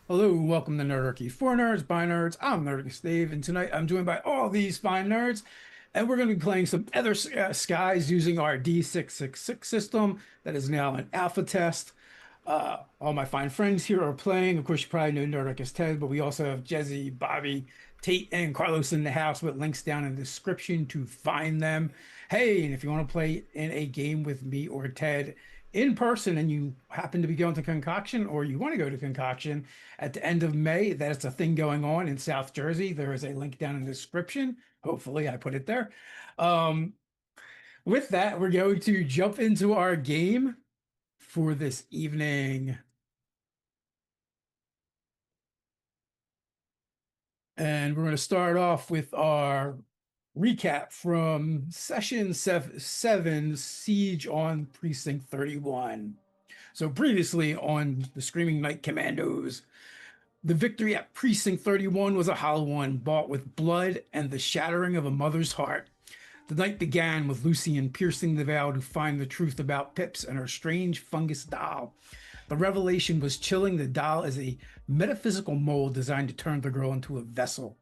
Hello, welcome to Nerdarchy for Nerds by Nerds. I'm Nerdarchy Dave, and tonight I'm joined by all these fine nerds, and we're going to be playing some Other Skies using our D666 system that is now an alpha test. All my fine friends here are playing. Of course, you probably know Nerdarchy as Ted, but we also have Jezi, Bobby, Tate, and Carlos in the house with links down in the description to find them. Hey, and if you want to play in a game with me or Ted in person and you happen to be going to Concoction or you want to go to Concoction at the end of May, that's a thing going on in South Jersey. There is a link down in the description. Hopefully, I put it there. Um, with that, we're going to jump into our game for this evening. And we're going to start off with our recap from session seven, Siege on Precinct 31. So previously on the Screaming Night Commandos, the victory at Precinct 31 was a hollow one, bought with blood and the shattering of a mother's heart. The night began with Lucian piercing the veil to find the truth about Pips and her strange fungus doll. The revelation was chilling. The doll is a metaphysical mold designed to turn the girl into a vessel,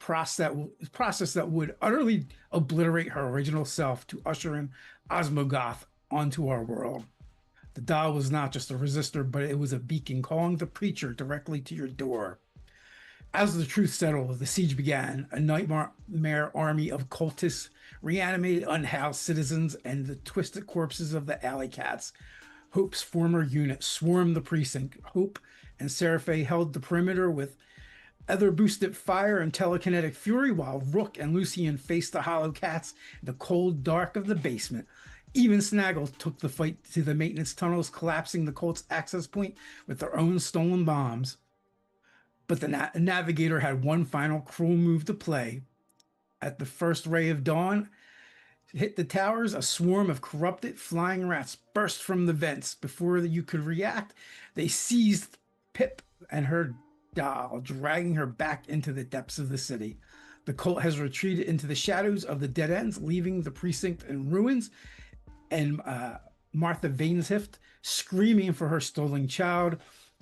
a process that would utterly obliterate her original self to usher in Osmogoth onto our world. The doll was not just a resistor, but it was a beacon calling the preacher directly to your door. As the truth settled, the siege began. A nightmare army of cultists, reanimated unhoused citizens, and the twisted corpses of the alley cats. Hope's former unit swarmed the precinct. Hope and Seraphe held the perimeter with Aether boosted fire and telekinetic fury, while Rook and Lucian faced the hollow cats in the cold dark of the basement. Even Snaggle took the fight to the maintenance tunnels, collapsing the cult's access point with their own stolen bombs. But the Navigator had one final cruel move to play. At the first ray of dawn hit the towers, a swarm of corrupted flying rats burst from the vents. Before you could react, they seized Pip and her doll, dragging her back into the depths of the city. The cult has retreated into the shadows of the dead ends, leaving the precinct in ruins, and Martha Vainshift screaming for her stolen child.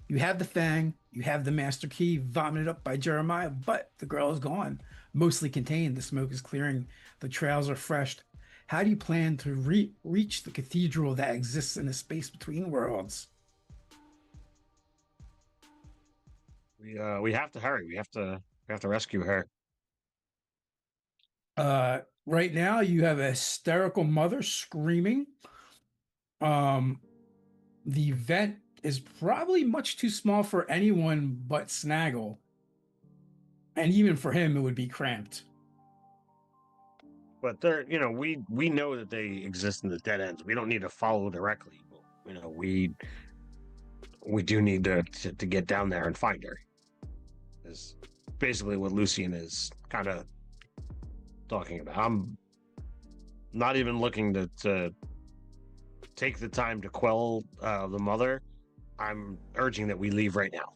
You have the Fang, you have the Master Key vomited up by Jeremiah, but the girl is gone, mostly contained. The smoke is clearing, the trails are fresh. How do you plan to reach the cathedral that exists in the space between worlds? We have to hurry. We have to rescue her. Right now, you have a hysterical mother screaming. Um, the vent is probably much too small for anyone but Snaggle, and even for him, it would be cramped. But we know that they exist in the dead ends. We don't need to follow directly. We do need to get down there and find her. Is basically what Lucian is kind of talking about. I'm not even looking to take the time to quell the mother. I'm urging that we leave right now.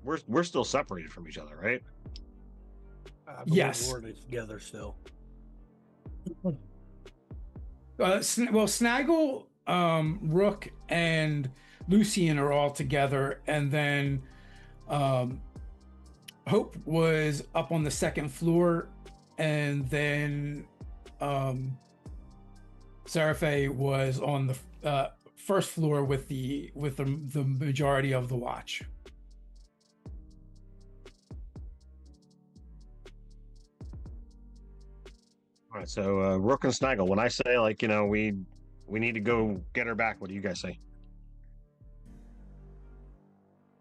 We're still separated from each other, right? I believe Yes. we're together still. Snaggle, Rook, and Lucian are all together, and then um, Hope was up on the second floor, and then Seraphe was on the first floor with the majority of the watch. All right, so Rook and Snaggle. When I say we need to go get her back, what do you guys say?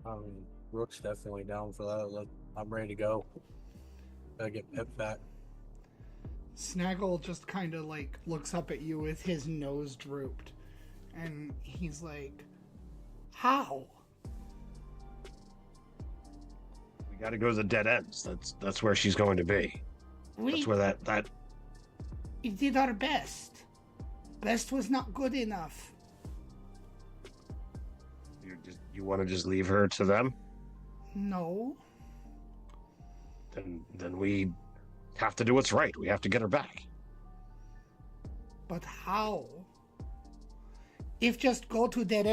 I mean, Rook's definitely down for that. I'm ready to go. Gotta get Pip back. Snaggle just kind of like looks up at you with his nose drooped, and he's like, "How?" We got to go to the dead ends. That's where she's going to be. That's where that. We did our best. Best was not good enough. You want to just leave her to them? No, Then we have to do what's right. We have to get her back. but how? if just go to dead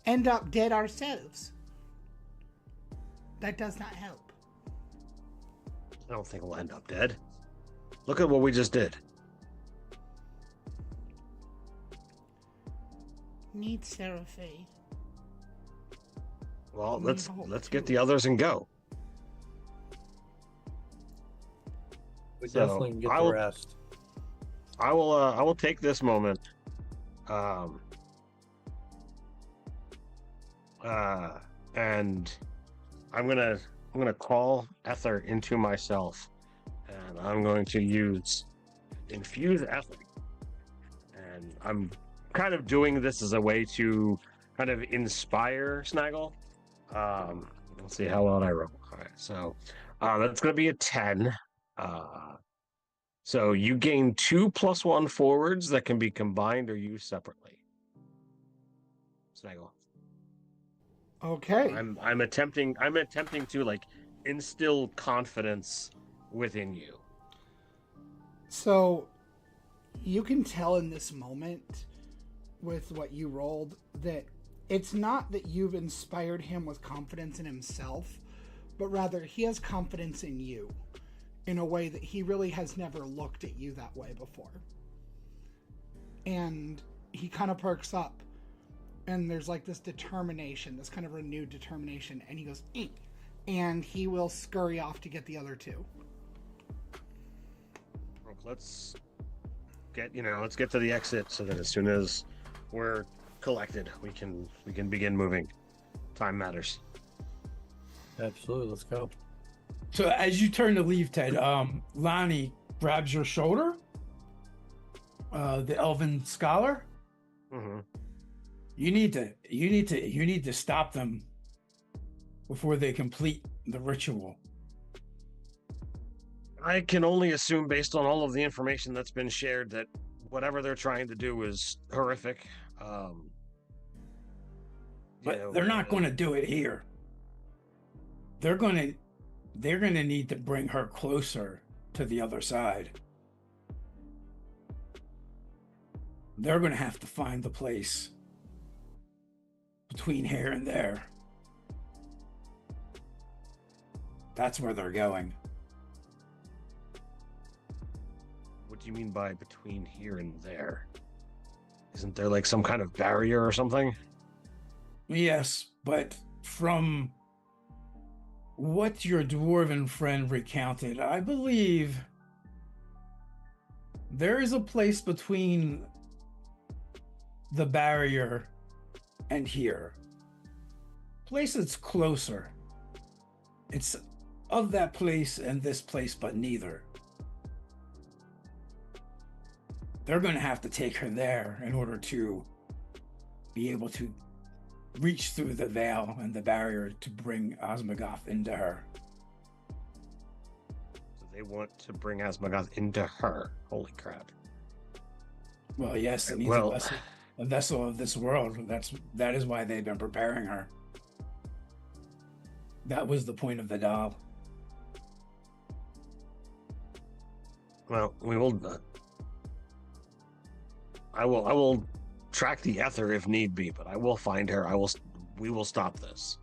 end up dead ourselves. That does not help. I don't think we'll end up dead. Look at what we just did. Need Seraphe. Well, We let's hope get to. the others and go. We So, definitely can get I the will- rest. I will take this moment. And I'm gonna call Aether into myself, and I'm going to use infuse Aether. And I'm kind of doing this as a way to kind of inspire Snaggle. Let's see how well I roll. All right, so that's gonna be a 10. So you gain 2 +1 forwards that can be combined or used separately. Snaggle. Okay. I'm attempting to like instill confidence within you. So you can tell in this moment with what you rolled that it's not that you've inspired him with confidence in himself, but rather he has confidence in you in a way that he really has never looked at you that way before. And he kind of perks up, and there's like this determination, this kind of renewed determination, and he goes, "Eek," and he will scurry off to get the other two. Let's get to the exit so that as soon as we're collected, we can begin moving. Time matters. Absolutely, let's go. So as you turn to leave, Ted, Lonnie grabs your shoulder. The elven scholar. Mm-hmm. You need to stop them before they complete the ritual. I can only assume, based on all of the information that's been shared, that whatever they're trying to do is horrific. But they're not going to do it here. They're going to need to bring her closer to the other side. They're going to have to find the place between here and there. That's where they're going. What do you mean by between here and there? Isn't there like some kind of barrier or something? Yes, but from what your dwarven friend recounted, I believe there is a place between the barrier and here. Place that's closer. It's of that place and this place, but neither. They're going to have to take her there in order to be able to reach through the veil and the barrier to bring Osmogoth into her. So they want to bring Osmogoth into her. Holy crap. Well, yes, it needs Well, a vessel of this world. That is why they've been preparing her. That was the point of the doll. well, we will. I will track the Aether if need be, but I will find her. We will stop this.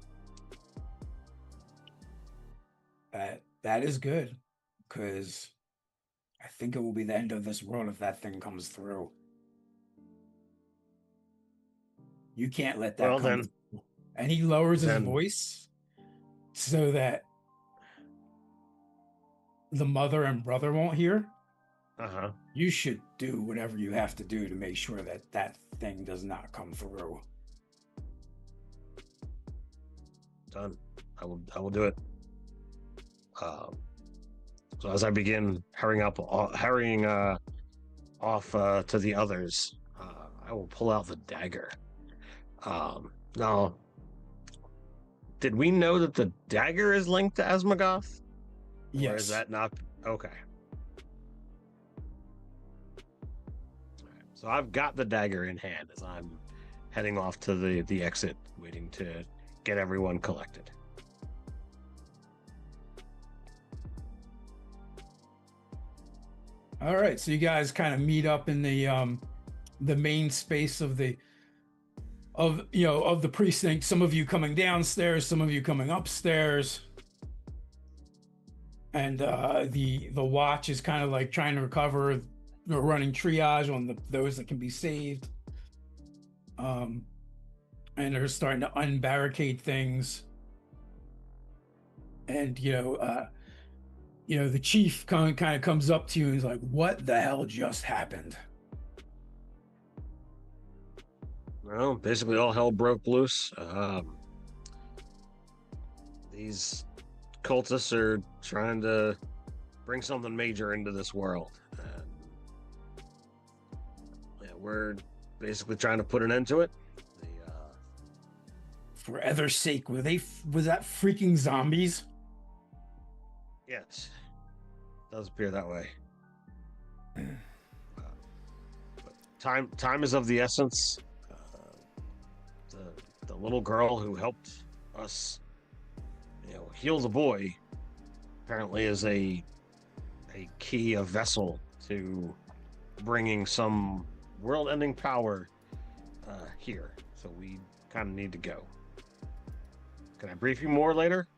That is good, because I think it will be the end of this world if that thing comes through. You can't let that Well, come then- through. And he lowers his then- voice so that the mother and brother won't hear. Uh-huh. You should do whatever you have to do to make sure that that thing does not come through. Done. I will do it. So as I begin hurrying off to the others, I will pull out the dagger. Now, did we know that the dagger is linked to Osmogoth? Yes. Or is that not okay? So I've got the dagger in hand as I'm heading off to the exit, waiting to get everyone collected. All right, so you guys kind of meet up in the main space of the of the precinct. Some of you coming downstairs, some of you coming upstairs, and the watch is kind of like trying to recover, running triage on those that can be saved. And they're starting to unbarricade things. And the chief kind of comes up to you and is like, "What the hell just happened?" Well, basically all hell broke loose. These cultists are trying to bring something major into this world. And yeah, we're basically trying to put an end to it. For Aether's sake, was that freaking zombies? Yes, does appear that way. But time is of the essence. The little girl who helped us, heal the boy, apparently is a key, a vessel to bringing some world-ending power here. So we kind of need to go. Can I brief you more later?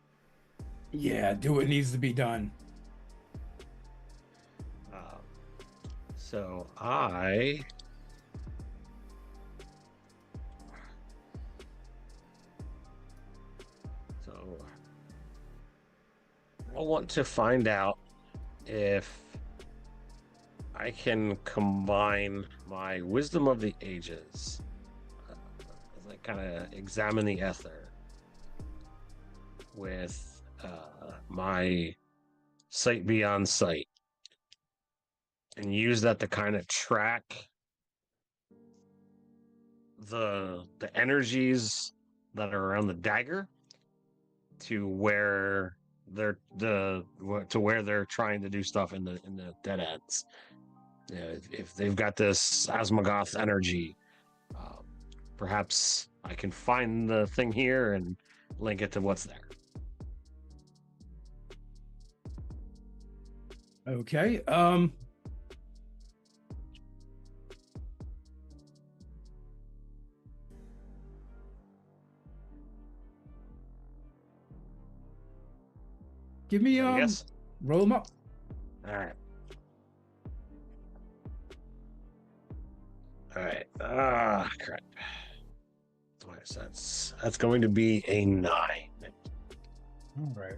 Yeah, do what needs to be done. So I want to find out if I can combine my wisdom of the ages as I kind of examine the Aether with my sight beyond sight, and use that to kind of track the energies that are around the dagger to where they're trying to do stuff in the dead ends. If they've got this Asmogoth energy, perhaps I can find the thing here and link it to what's there. Okay. Give me Yes. roll them up. All right. Crap. That's going to be a 9. All right.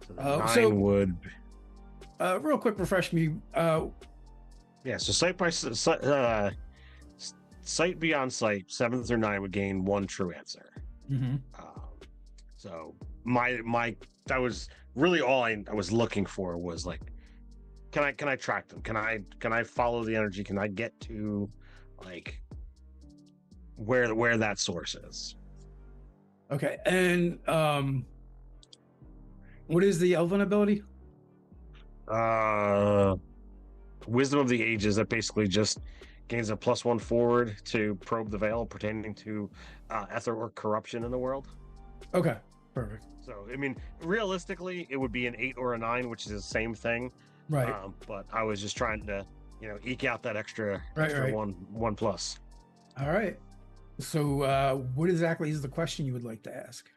So the 9 would. Real quick, refresh me. Yeah. So sight beyond sight, 7 through 9 would gain 1 true answer. Mm-hmm. So my that was really all I was looking for was like, can I track them? Can I follow the energy? Can I get to like where that source is? Okay, and what is the elven ability? Wisdom of the ages, that basically just gains a +1 forward to probe the veil pertaining to Aether or corruption in the world. Okay, perfect. So, I mean, realistically, it would be an 8 or a 9, which is the same thing. Right. But I was just trying to, eke out that extra Right. one plus. All right. So, what exactly is the question you would like to ask?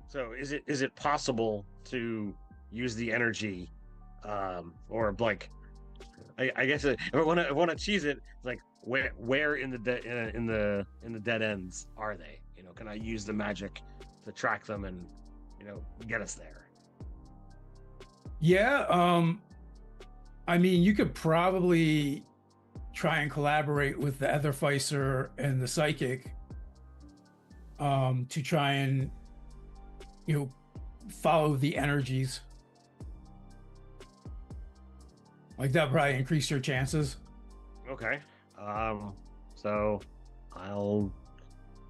So, is it possible to use the energy, or like, I guess if I want to cheese it, like where in the dead ends are they? Can I use the magic to track them and get us there? Yeah. I mean, you could probably try and collaborate with the Etherfeister and the Psychic, to try and follow the energies. Like that probably increase your chances. Okay. So I'll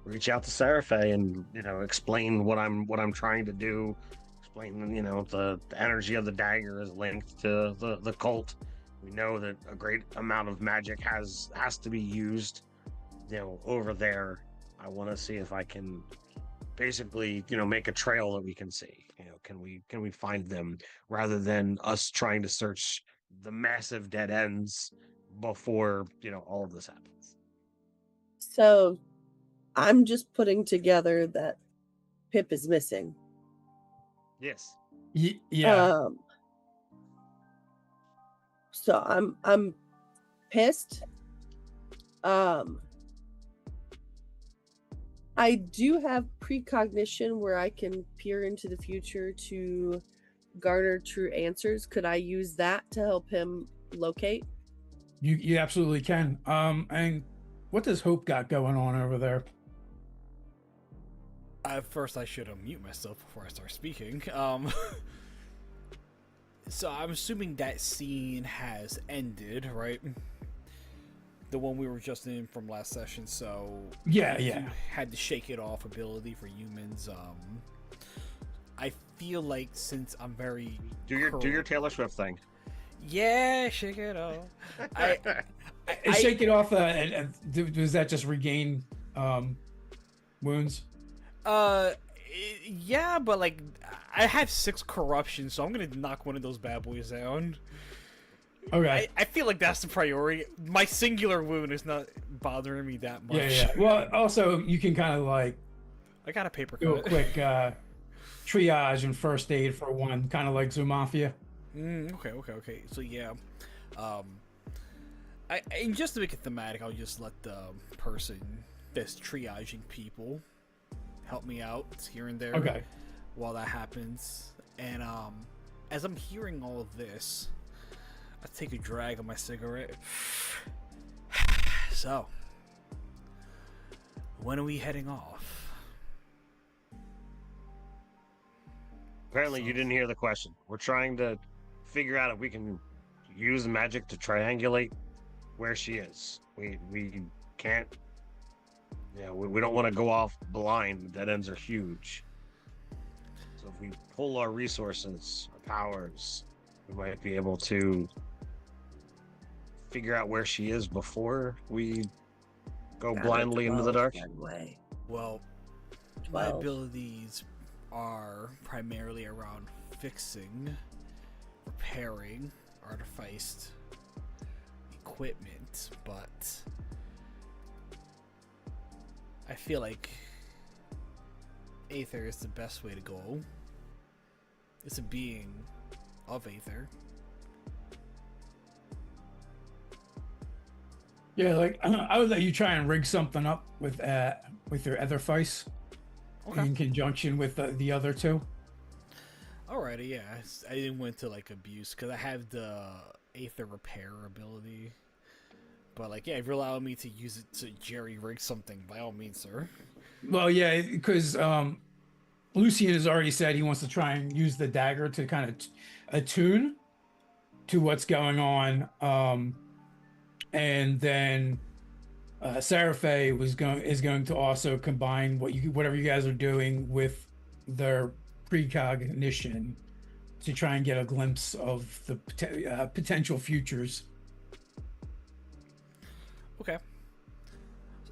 reach out to Seraphe and explain what I'm trying to do. Explain the energy of the dagger is linked to the cult. We know that a great amount of magic has to be used over there. I want to see if I can basically make a trail that we can see. Can we find them rather than us trying to search the massive dead ends before all of this happens. So I'm just putting together that Pip is missing. Yes. Yeah. So I'm pissed. I do have precognition where I can peer into the future to garner true answers. Could I use that to help him locate? You absolutely can. And what does Hope got going on over there? First, I should unmute myself before I start speaking. So I'm assuming that scene has ended, right? The one we were just in from last session. So Yeah. had the shake it off ability for humans. I feel like since I'm very Do your Taylor Swift thing. Yeah, shake it off. Shake it off. Does that just regain wounds? Yeah, but like I have 6 corruption, so I'm gonna knock one of those bad boys down. Okay. I feel like that's the priority. My singular wound is not bothering me that much. Yeah. Well, also you can kind of like I got a paper do a cut. quick triage and first aid for one, kind of like Zoomafia. Okay. So yeah, and just to make it thematic, I'll just let the person that's triaging people help me out here and there. Okay. While that happens, and as I'm hearing all of this, I take a drag on my cigarette. So, when are we heading off? Apparently, you didn't hear the question. We're trying to figure out if we can use magic to triangulate where she is. We can't. Yeah, we don't want to go off blind. Dead ends are huge. So if we pull our resources, our powers, we might be able to figure out where she is before we go blindly into the dark. Well, my abilities are primarily around fixing, repairing, artificed equipment, but I feel like Aether is the best way to go. It's a being of Aether. Yeah, like I would let you try and rig something up with your Etherfice in conjunction with the other two. Alrighty, yeah. I didn't went to like abuse because I have the Aether repair ability. But like, yeah, if you're allowing me to use it to jerry rig something, by all means, sir. Well, yeah, because Lucian has already said he wants to try and use the dagger to kind of attune to what's going on. And then Seraphe is going to also combine whatever you guys are doing with their precognition to try and get a glimpse of the potential futures. Okay.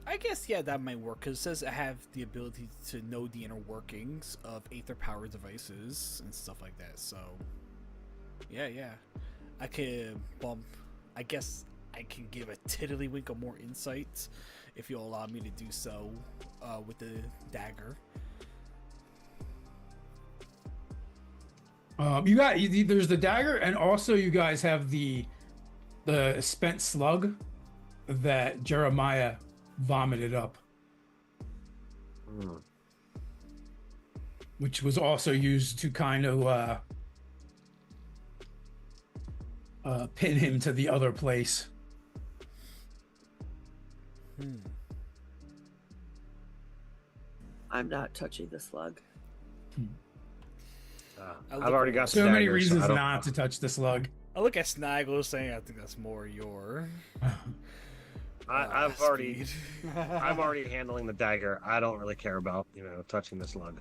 I guess, yeah, that might work, because it says I have the ability to know the inner workings of Aether-powered devices and stuff like that, so... Yeah. I can bump... I guess I can give a tiddlywink of more insight, if you'll allow me to do so, with the dagger. There's the dagger, and also you guys have the spent slug that Jeremiah vomited up, which was also used to kind of pin him to the other place. I'm not touching the slug. I've already got so many daggers, reasons so not to touch the slug. I look at Snaggle saying I think that's more your... I'm already handling the dagger. I don't really care about touching the slug.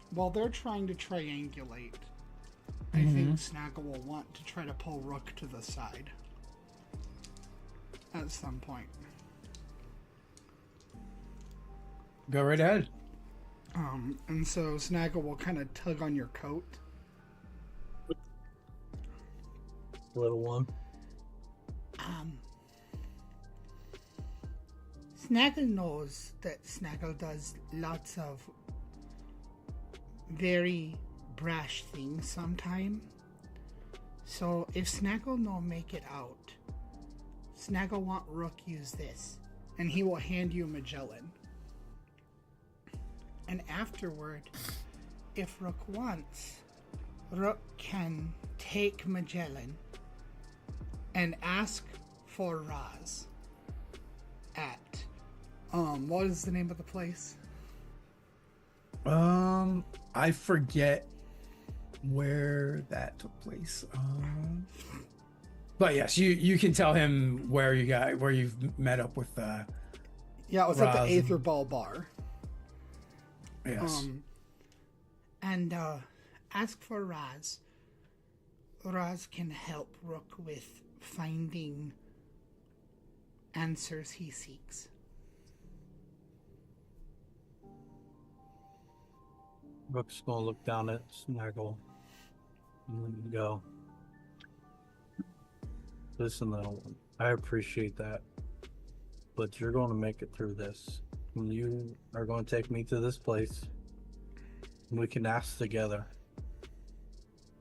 While they're trying to triangulate, I think Snaggle will want to try to pull Rook to the side at some point. Go right ahead. And so Snaggle will kind of tug on your coat little one. Snaggle knows that Snaggle does lots of very brash things sometime. So if Snaggle no make it out, Snaggle want Rook use this, and he will hand you Magellan. And afterward, if Rook wants, Rook can take Magellan and ask for Raz at what is the name of the place? I forget where that took place. But yes, you can tell him where you've met up with Yeah, it was at the Aether Ball bar. yes. And ask for Raz. Raz can help Rook with finding answers he seeks. Rook's gonna look down at Snaggle and go, listen, little one, I appreciate that, but you're going to make it through this. You are going to take me to this place, and we can ask together.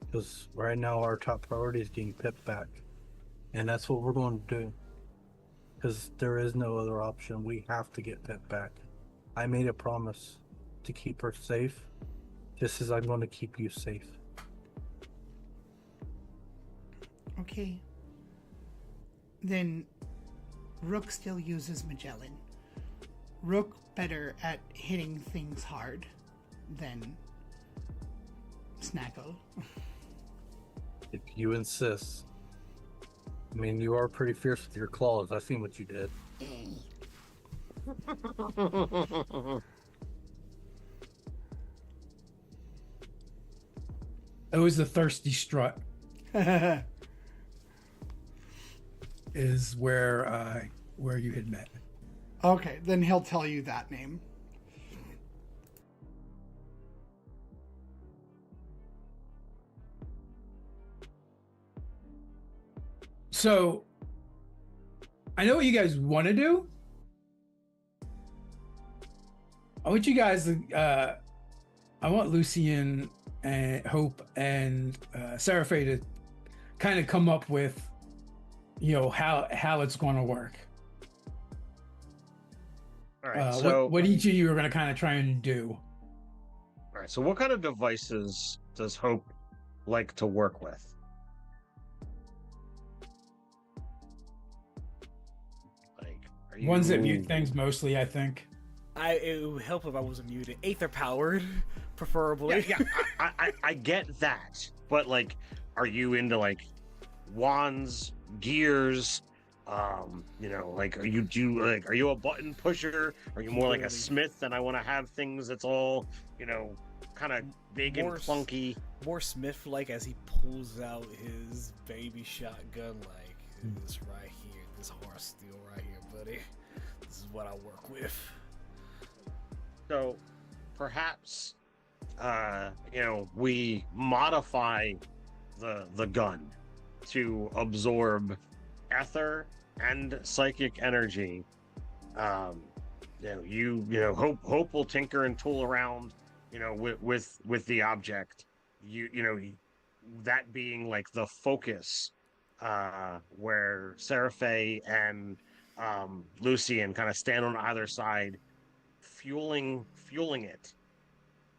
Because right now our top priority is getting Pip back, and that's what we're going to do. Because there is no other option. We have to get Pip back. I made a promise to keep her safe, just as I'm going to keep you safe. Okay. Then Rook still uses Magellan. Rook better at hitting things hard than Snaggle. If you insist. I mean, you are pretty fierce with your claws. I've seen what you did. It was the thirsty strut is where you had met. Okay, then he'll tell you that name. So I know what you guys want to do. I want you guys I want Lucian and Hope and Seraphe to kind of come up with, how it's going to work. All right. So what each of you are going to kind of try and do. All right. So what kind of devices does Hope like to work with? Like, are you... Ones that mute things mostly, I think. It would help if I wasn't muted. Aether powered, preferably. Yeah, I get that, but like, are you into like wands, gears? Like, are you a button pusher? Are you more like a smith? And I want to have things that's all, kind of big and clunky. More Smith-like as he pulls out his baby shotgun, like this right here, this horse steel right here, buddy. This is what I work with. So, perhaps, we modify the gun to absorb ether and psychic energy. Hope will tinker and tool around, with the object. That being like the focus, where Seraphe and Lucian kind of stand on either side, fueling it.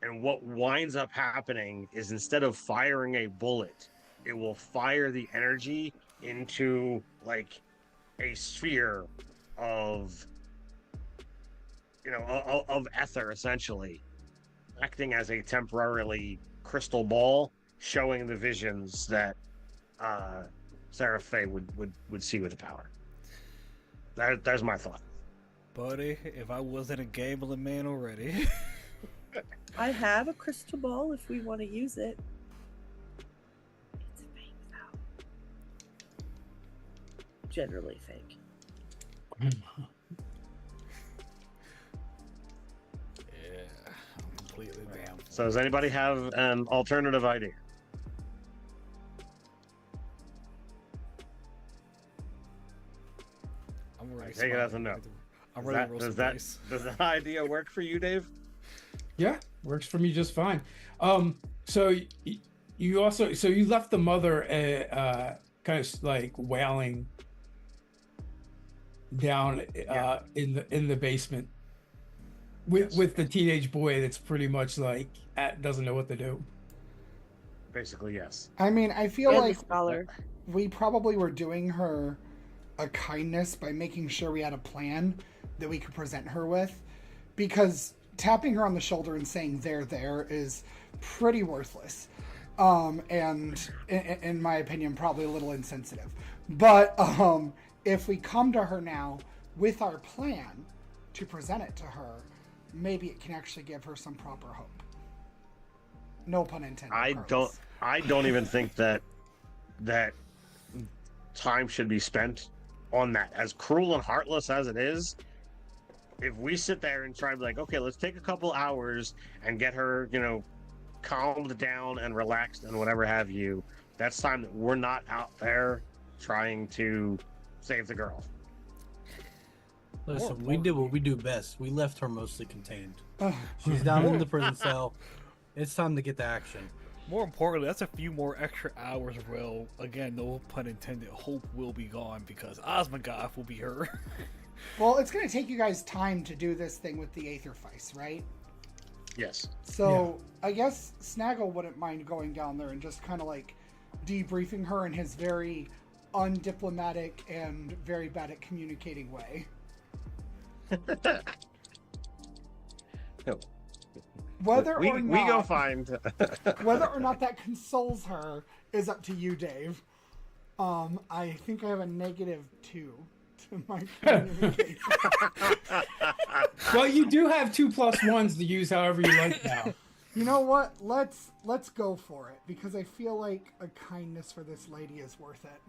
And what winds up happening is, instead of firing a bullet, it will fire the energy into like a sphere of ether, essentially acting as a temporarily crystal ball, showing the visions that Seraphe would see with the power. There's my thought. Buddy, if I wasn't a gambling man already. I have a crystal ball if we want to use it. It's fake though. Generally fake. Yeah, I'm completely down. So does anybody have an alternative idea? take it as a no. I'm ready to roll some dice. Does that idea work for you, Dave? Yeah, works for me just fine. So you also you left the mother kind of like wailing down in the basement with the teenage boy that's pretty much like doesn't know what to do. Basically, yes. I mean, I feel And like the scholar. we probably were doing her a kindness by making sure we had a plan that we could present her with, because tapping her on the shoulder and saying there is pretty worthless, and in my opinion probably a little insensitive. But if we come to her now with our plan to present it to her, maybe it can actually give her some proper hope. No pun intended. I don't even think that time should be spent on that. As cruel and heartless as it is, if we sit there and try to be like, okay, let's take a couple hours and get her, calmed down and relaxed and whatever have you, that's time that we're not out there trying to save the girl. Listen, we did what we do best. We left her mostly contained. She's down in the prison cell. It's time to get to action. More importantly, that's a few more extra hours will, again, no pun intended, hope will be gone because Osmogoth will be her. Well, it's going to take you guys time to do this thing with the Aether Feist, right? Yes. So I guess Snaggle wouldn't mind going down there and just kind of like debriefing her in his very undiplomatic and very bad at communicating way. Whether we or not we go find whether or not that consoles her is up to you, Dave. I think I have a -2 to my communication. Well, you do have 2+1s to use however you like now. You know what? Let's go for it, because I feel like a kindness for this lady is worth it.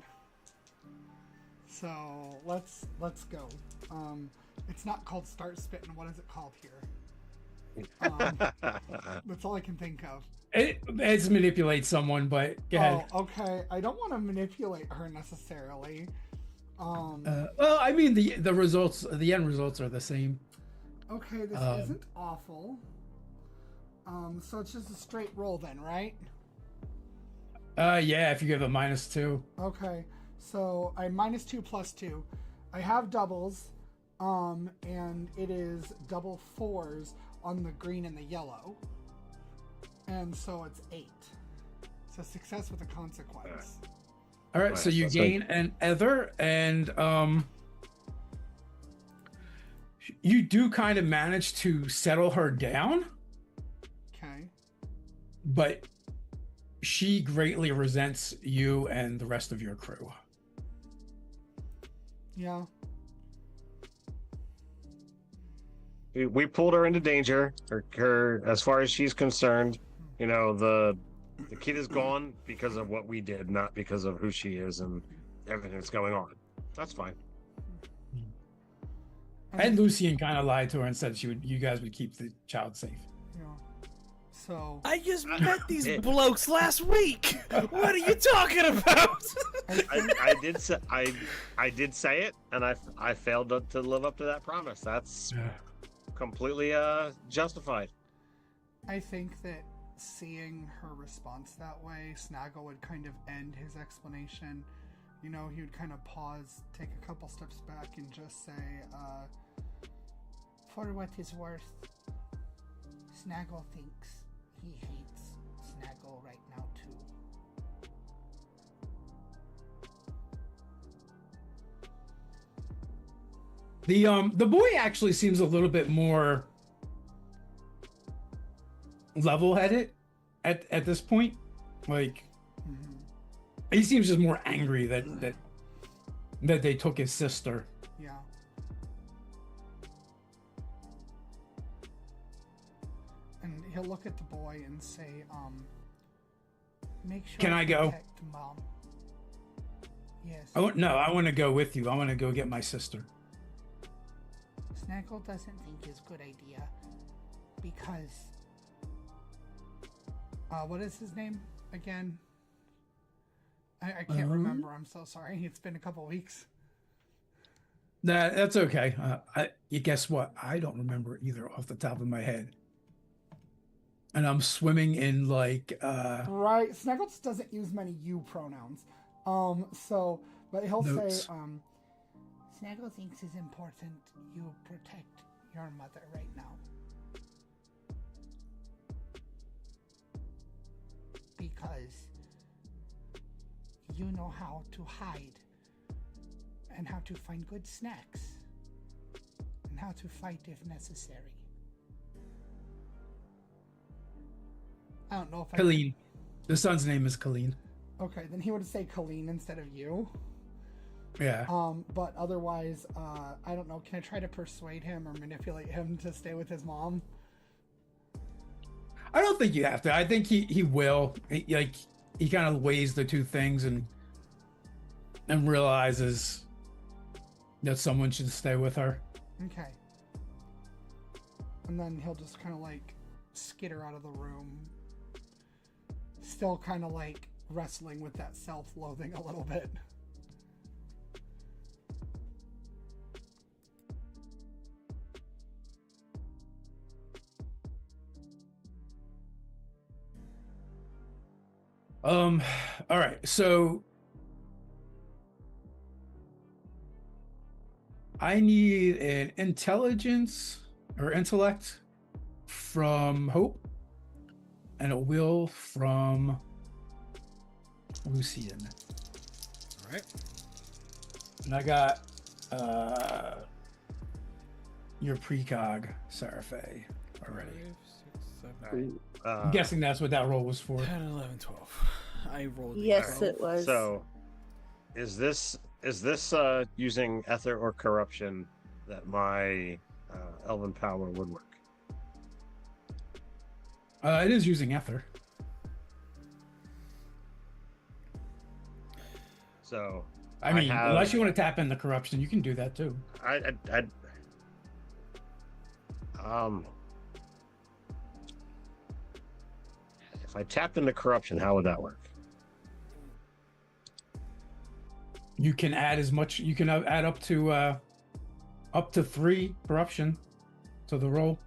So let's go. It's not called start spitting. What is it called here? That's all I can think of. It's manipulate someone, but go ahead. Oh, okay. I don't want to manipulate her necessarily. Well, I mean the results, the end results are the same. Okay, this isn't awful. So it's just a straight roll then, right? Yeah, if you give a -2. Okay, so I -2 plus 2. I have doubles, and it is double 4s on the green and the yellow, and so it's 8. So success with a consequence. All right, so you gain an Aether, and you do kind of manage to settle her down. Okay. But she greatly resents you and the rest of your crew. Yeah. We pulled her into danger. Her, as far as she's concerned, the kid is gone because of what we did, not because of who she is and everything that's going on. That's fine. And Lucian kind of lied to her and said you guys would keep the child safe. Yeah. So I just met these blokes last week. What are you talking about? I did say it, and I failed to live up to that promise. That's completely justified. I think that seeing her response that way, Snaggle would kind of end his explanation. He would kind of pause, take a couple steps back, and just say, for what it's worth, Snaggle thinks he hates Snaggle right now too. The boy actually seems a little bit more level-headed at this point. Like, he seems just more angry that they took his sister. Yeah. And he'll look at the boy and say, make sure Can I go? protect Mom. Yes. I want to go with you. I want to go get my sister. Snaggle doesn't think it's a good idea because what is his name again? I can't remember. I'm so sorry. It's been a couple weeks. That's okay. You guess what? I don't remember either off the top of my head. And I'm swimming in like Right. Snuggles doesn't use many you pronouns. But he'll Notes. say, Snaggle thinks it's important you protect your mother right now. Because you know how to hide and how to find good snacks and how to fight if necessary. I don't know if Colleen. The son's name is Colleen. Okay, then he would say Colleen instead of you. Yeah. But otherwise, I don't know. Can I try to persuade him or manipulate him to stay with his mom? I don't think you have to. I think he will. He kind of weighs the two things and realizes that someone should stay with her. Okay. And then he'll just kind of like skitter out of the room. Still kind of like wrestling with that self-loathing a little bit. All right. So I need an intelligence or intellect from Hope and a will from Lucian. All right. And I got your precog, Seraphe, already. 5, 6, 7, I'm guessing that's what that roll was for. 10, 11, 12. I rolled. Yes, 12. it was. So, is this using Aether or corruption that my elven power would work? It is using Aether. So, I mean, have- unless you want to tap in the corruption, you can do that too. If I tapped into corruption, how would that work? You can add as much. You can add up to 3 corruption to the roll.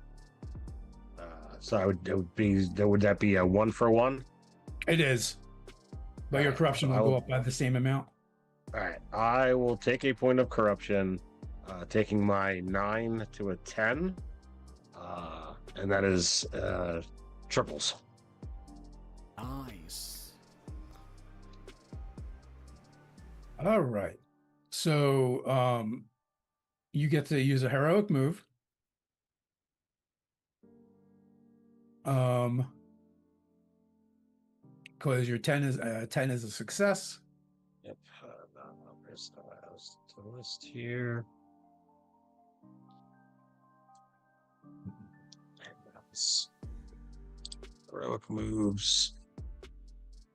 So would that be a 1-for-1? It is, but your Alright, corruption so will I go will- up by the same amount. All right, I will take a point of corruption, taking my 9 to a 10, and that is triples. Nice. All right. So you get to use a heroic move. Because your 10 is a success. Yep. Where's the list here? Heroic moves.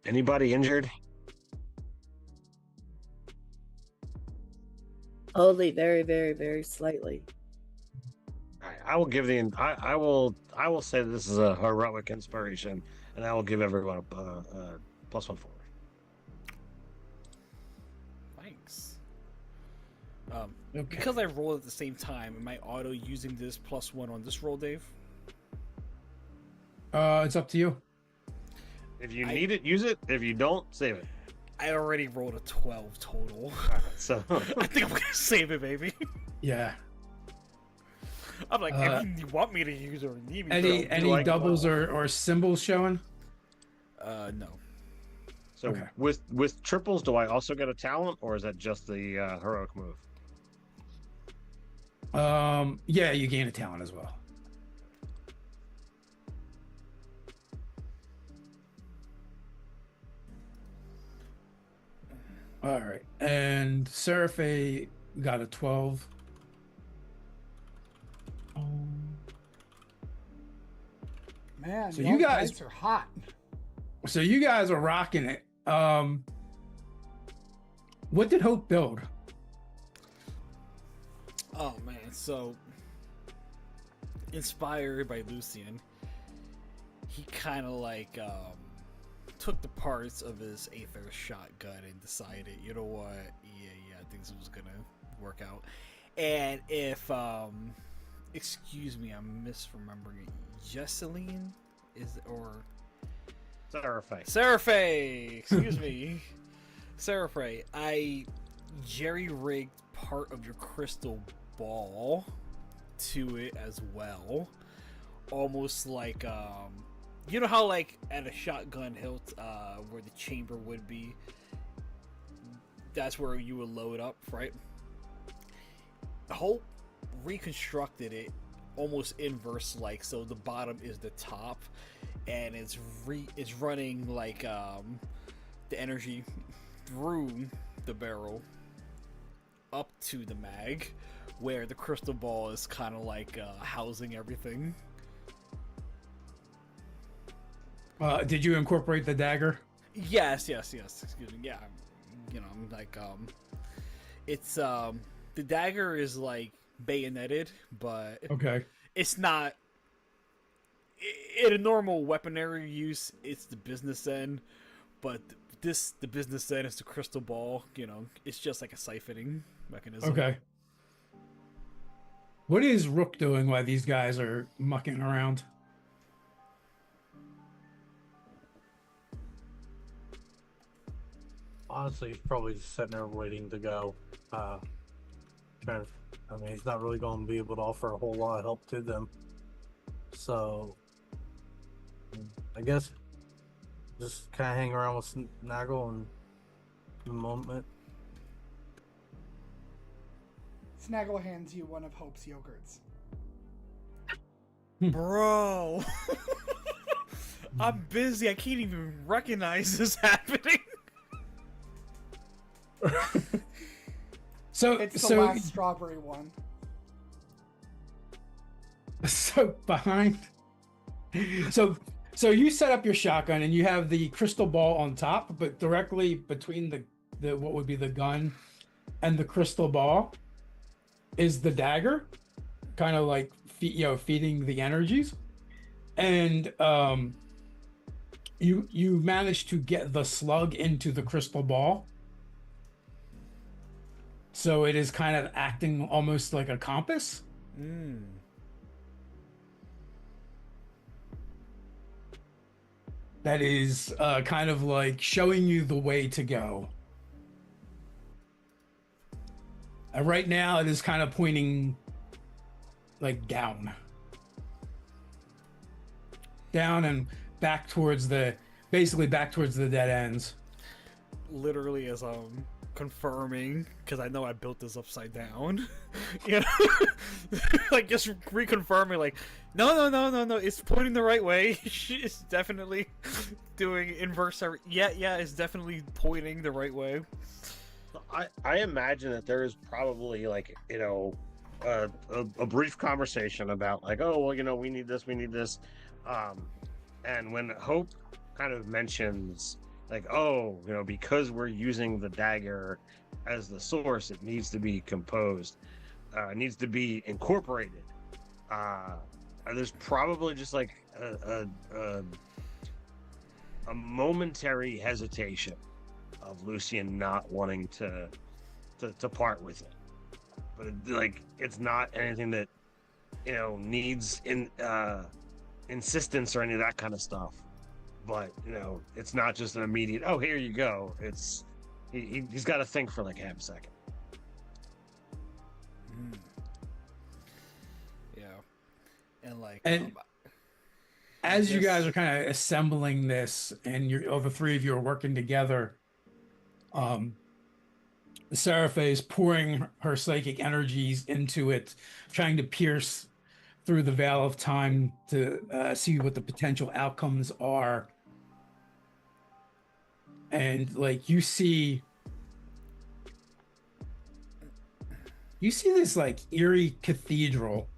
Anybody injured? Only very, very, very slightly. All right, I will give I will say that this is a heroic inspiration, and I will give everyone a +1 forward. Thanks. Okay. Because I rolled at the same time, am I auto using this +1 on this roll, Dave? It's up to you. If you need it, use it. If you don't, save it. I already rolled a 12 total. All right, so I think I'm gonna save it, baby. Yeah. I'm like, if you want me to use it or need me to. Any doubles or symbols showing? No. So Okay. with triples, do I also get a talent, or is that just the heroic move? Yeah, you gain a talent as well. All right, and Seraphe got a 12. Man, So y'all you guys- are hot. So you guys are rocking it. What did Hope build? Oh man, so inspired by Lucian, he kind of like took the parts of his Aether shotgun and decided, you know what, yeah, I think this was gonna work out. And if excuse me, I'm misremembering it. Jesseline is or Seraphe. Excuse me. Seraphe. I jerry-rigged part of your crystal ball to it as well. Almost like you know how like at a shotgun hilt where the chamber would be, that's where you would load up, right? Hope reconstructed it almost inverse, like, so the bottom is the top, and it's running like the energy through the barrel up to the mag, where the crystal ball is kind of like housing everything. Did you incorporate the dagger? Yes. Excuse me. Yeah, I'm like it's the dagger is like bayoneted, but Okay. it's not. In a normal weaponry use, it's the business end, but the business end is the crystal ball. It's just like a siphoning mechanism. Okay. What is Rook doing while these guys are mucking around? Honestly, he's probably just sitting there waiting to go. He's not really going to be able to offer a whole lot of help to them. So, I guess just kind of hang around with Snaggle and the moment. Snaggle hands you one of Hope's yogurts. Bro, I'm busy. I can't even recognize this happening. It's the last strawberry one. So behind. So you set up your shotgun and you have the crystal ball on top, but directly between the what would be the gun and the crystal ball is the dagger, kind of like feeding the energies, and you managed to get the slug into the crystal ball. So it is kind of acting almost like a compass. That is kind of like showing you the way to go. And right now it is kind of pointing like down. Down and back towards basically back towards the dead ends. Literally as I'm confirming, because I know I built this upside down. Like just reconfirming, like, no, it's pointing the right way. It's definitely doing inverse. Yeah, it's definitely pointing the right way. I imagine that there is probably like a brief conversation about like, oh well, we need this, and when Hope kind of mentions like, oh, because we're using the dagger as the source, it needs to be composed, needs to be incorporated. There's probably just like a momentary hesitation of Lucian not wanting to part with it, but it's not anything that needs insistence or any of that kind of stuff. But it's not just an immediate, oh, here you go. It's he's got to think for like half a second. Yeah, and like as you guys are kind of assembling this, and the three of you are working together, Seraphe is pouring her psychic energies into it, trying to pierce through the veil of time to see what the potential outcomes are. And like you see this like eerie cathedral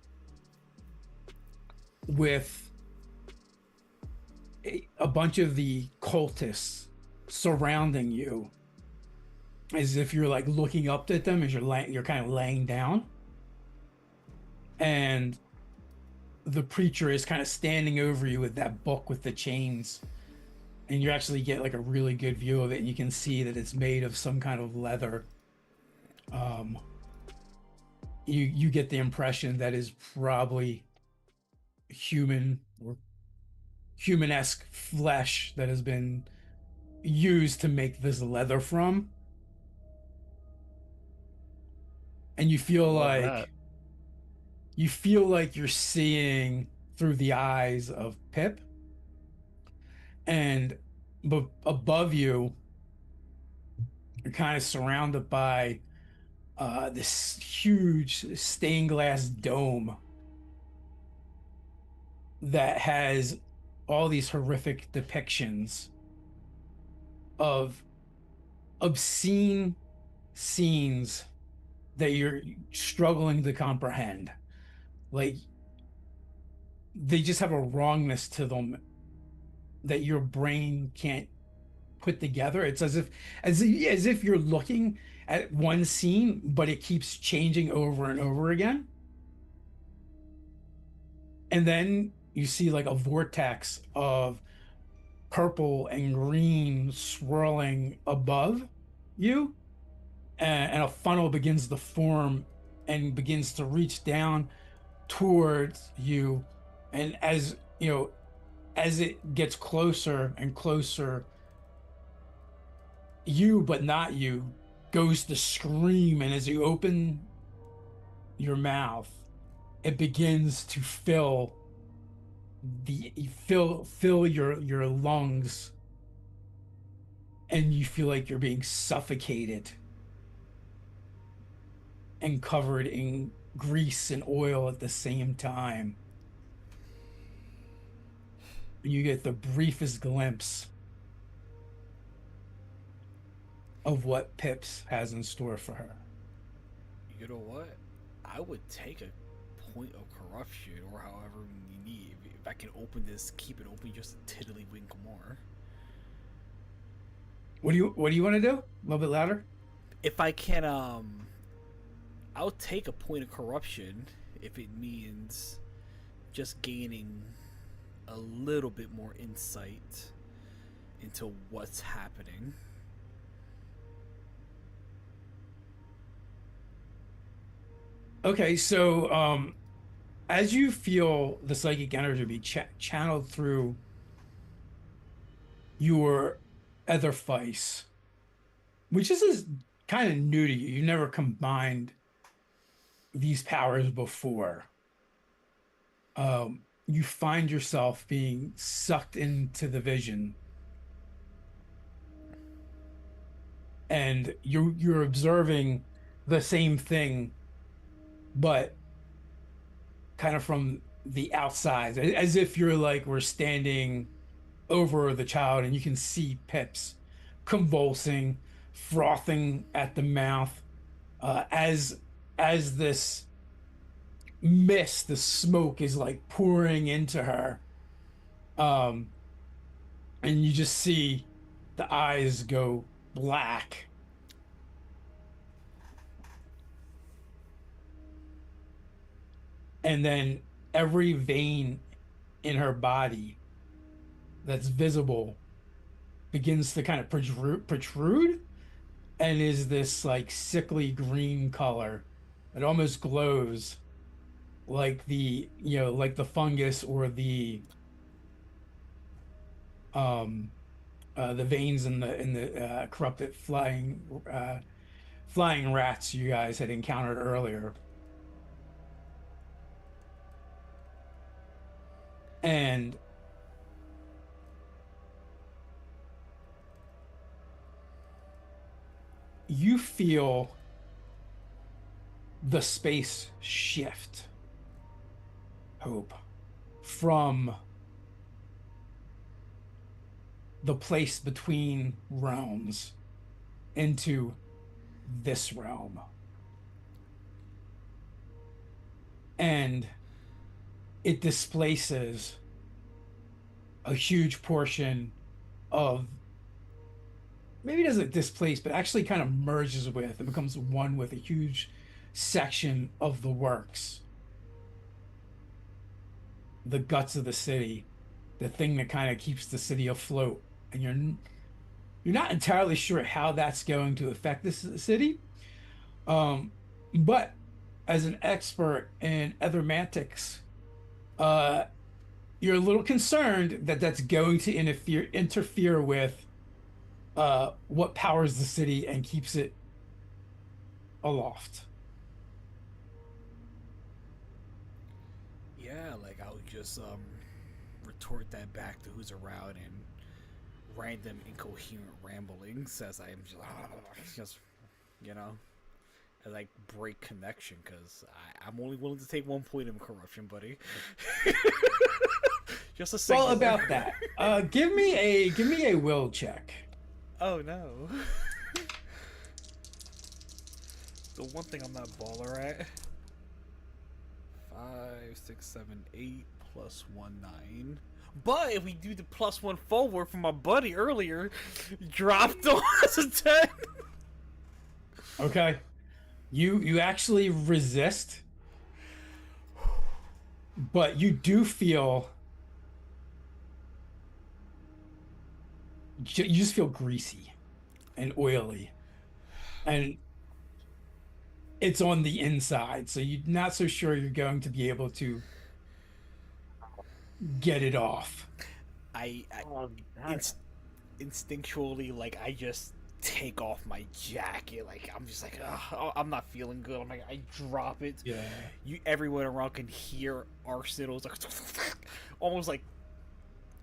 with a bunch of the cultists surrounding you, as if you're like looking up at them as you're kind of laying down, and the preacher is kind of standing over you with that book with the chains, and you actually get like a really good view of it, and you can see that it's made of some kind of leather. you get the impression that is probably human or human-esque flesh that has been used to make this leather from. And you feel Love like that. you're seeing through the eyes of Pip. And but above you, you're kind of surrounded by this huge stained glass dome that has all these horrific depictions of obscene scenes that you're struggling to comprehend. Like, they just have a wrongness to them that your brain can't put together. It's as if you're looking at one scene, but it keeps changing over and over again. And then you see like a vortex of purple and green swirling above you, and a funnel begins to form and begins to reach down towards you. And as you know, as it gets closer and closer, you, but not you, goes to scream. And as you open your mouth, it begins to fill your lungs, and you feel like you're being suffocated and covered in grease and oil at the same time. And you get the briefest glimpse of what Pips has in store for her. You know what? I would take a point of corruption, or however you need. If I can open this, keep it open just a tiddlywink more. What do you want to do? A little bit louder? If I can, I'll take a point of corruption if it means just gaining a little bit more insight into what's happening. Okay, so as you feel the psychic energy be channeled through your Etherface, which is kind of new to you. You never combined these powers before. You find yourself being sucked into the vision, and you're observing the same thing, but kind of from the outside, as if we're standing over the child, and you can see Pips convulsing, frothing at the mouth, as this mist, the smoke is like pouring into her, and you just see the eyes go black. And then every vein in her body that's visible begins to kind of protrude, and is this like sickly green color. It almost glows like like the fungus or the veins in the corrupted flying rats you guys had encountered earlier. And you feel the space shift, Hope, from the place between realms into this realm. And it displaces a huge portion of, maybe it doesn't displace, but actually kind of merges with and becomes one with a huge section of the works, the guts of the city, the thing that kind of keeps the city afloat. And you're not entirely sure how that's going to affect this city, but as an expert in ethermantics, uh, you're a little concerned that that's going to interfere with what powers the city and keeps it aloft. Yeah, like I'll just retort that back to who's around and random incoherent ramblings as I am just you know, I like break connection because I'm only willing to take 1 point of corruption, buddy. Just a single. Well, about that, give me a will check. Oh no. The one thing I'm not baller at. 5, 6, 7, 8 plus 1, 9. But if we do the +1 forward from my buddy earlier, dropped on as a 10. Okay, you actually resist, but you do feel you just feel greasy and oily, and it's on the inside, so you're not so sure you're going to be able to get it off. Instinctually, like, I just take off my jacket. Like, I'm just like, ugh, I'm not feeling good. I'm like, I drop it. Yeah. Everyone around can hear arsenals, like, almost like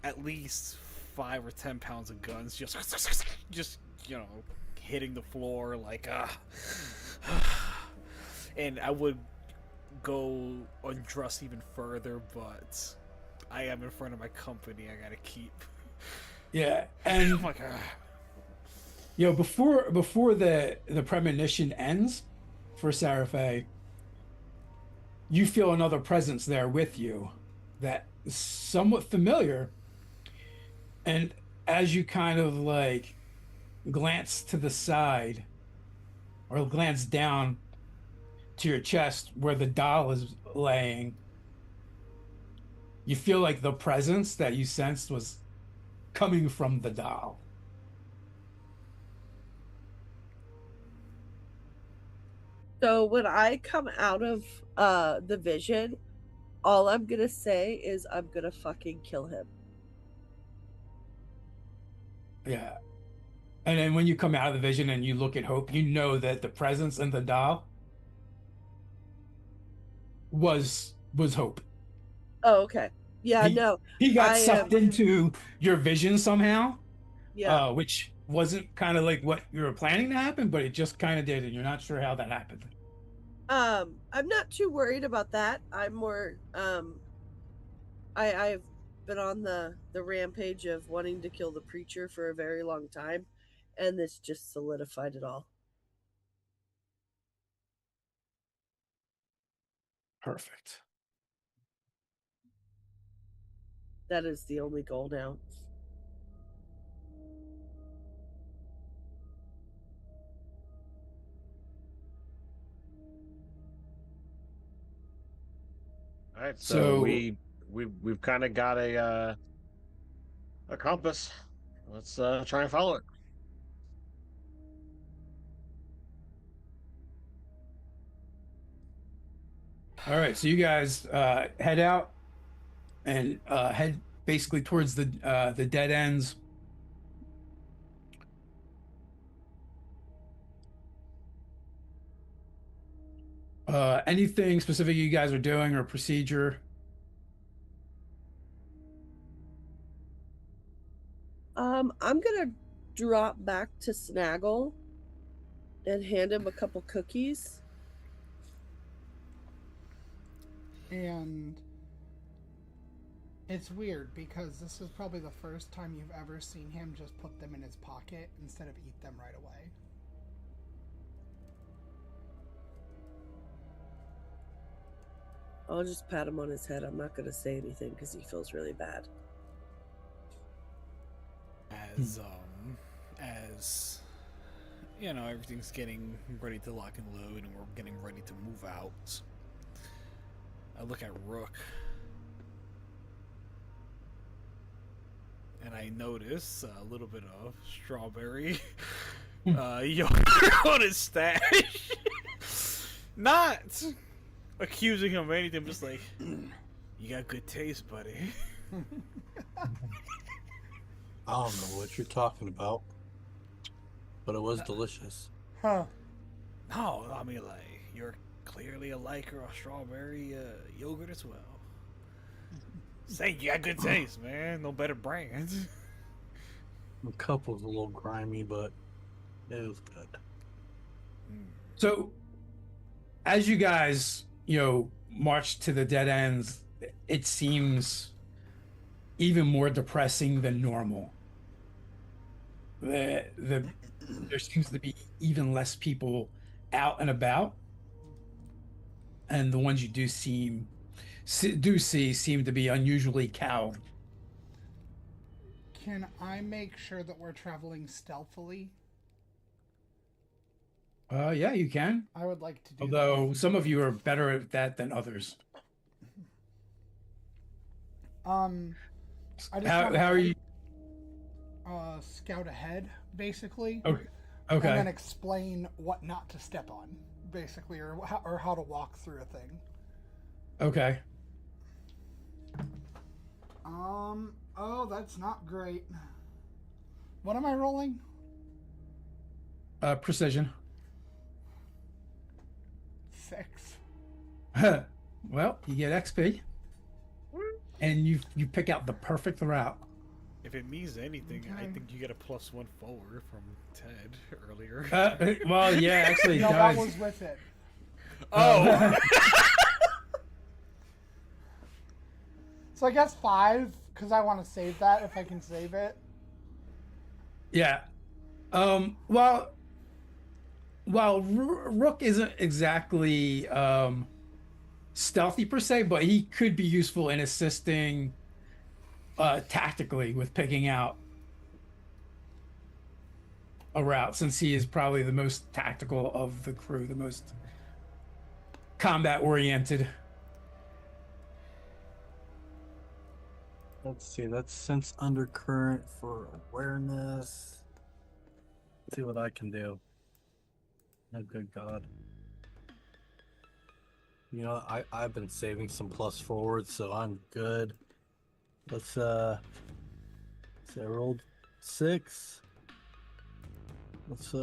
at least 5 or 10 pounds of guns just you know, hitting the floor, like, and I would go undress even further, but I am in front of my company. I gotta keep. Yeah, and Oh my God. you know, before the premonition ends for Seraphe, you feel another presence there with you that is somewhat familiar. And as you kind of like glance to the side or glance down to your chest where the doll is laying, you feel like the presence that you sensed was coming from the doll. So when I come out of the vision, all I'm gonna say is I'm gonna fucking kill him. Yeah. And then when you come out of the vision and you look at Hope, you know that the presence in the doll was Hope. Oh, okay. Yeah, He- no. He got I sucked am- into your vision somehow, Yeah. which wasn't kind of like what you were planning to happen, but it just kind of did, and you're not sure how that happened. I'm not too worried about that. I'm more I've been on the rampage of wanting to kill the preacher for a very long time, and this just solidified it all. Perfect. That is the only goal now. All right, so, So- we've kind of got a compass. Let's try and follow it. All right, so you guys head out and head basically towards the dead ends. Anything specific you guys are doing or procedure? I'm gonna drop back to Snaggle and hand him a couple cookies. And it's weird because this is probably the first time you've ever seen him just put them in his pocket instead of eat them right away. I'll just pat him on his head. I'm not gonna say anything because he feels really bad. As you know, everything's getting ready to lock and load, and we're getting ready to move out. I look at Rook, and I notice a little bit of strawberry yogurt on his stash. Not accusing him of anything. I'm just like, you got good taste, buddy. I don't know what you're talking about, but it was delicious. Huh. No, I mean, like, you're clearly a liker of strawberry yogurt as well. Saying you got good taste, man. No better brand. The cup was a little grimy, but it was good. So, as you guys, march to the dead ends, it seems even more depressing than normal. There seems to be even less people out and about, and the ones you do see seem to be unusually cowed. Can I make sure that we're traveling stealthily? Yeah, you can. I would like to do Although some of you are better at that than others. that. I just How are you? Scout ahead, basically. Okay. And then explain what not to step on, basically, or how to walk through a thing. Okay. Oh, that's not great. What am I rolling? Precision. 6. Well, you get XP, and you pick out the perfect route. If it means anything, I Okay. think you get a +1 forward from Ted earlier. Well, yeah, actually, it No, does. that was with it. Oh! So I guess 5, because I want to save that if I can save it. Yeah. Well, while Rook isn't exactly stealthy per se, but he could be useful in assisting tactically with picking out a route, since he is probably the most tactical of the crew, the most combat oriented. Let's see, that's sense undercurrent for awareness. Let's see what I can do. Oh, good God. I've been saving some plus forwards, so I'm good. Let's I rolled 6. Let's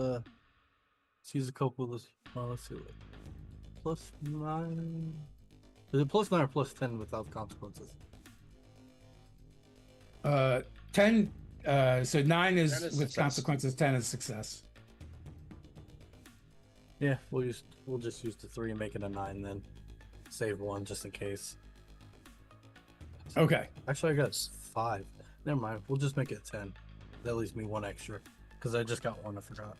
use a couple of this. Let's see what +9. Is it +9 or +10 without consequences? 10. So 9 10 is is with success. consequences. 10 is success. Yeah, we'll just use the 3 and make it a 9 then. Save 1 just in case. Okay. Actually, I got 5. Never mind. We'll just make it 10. That leaves me 1 extra because I just got 1. I forgot.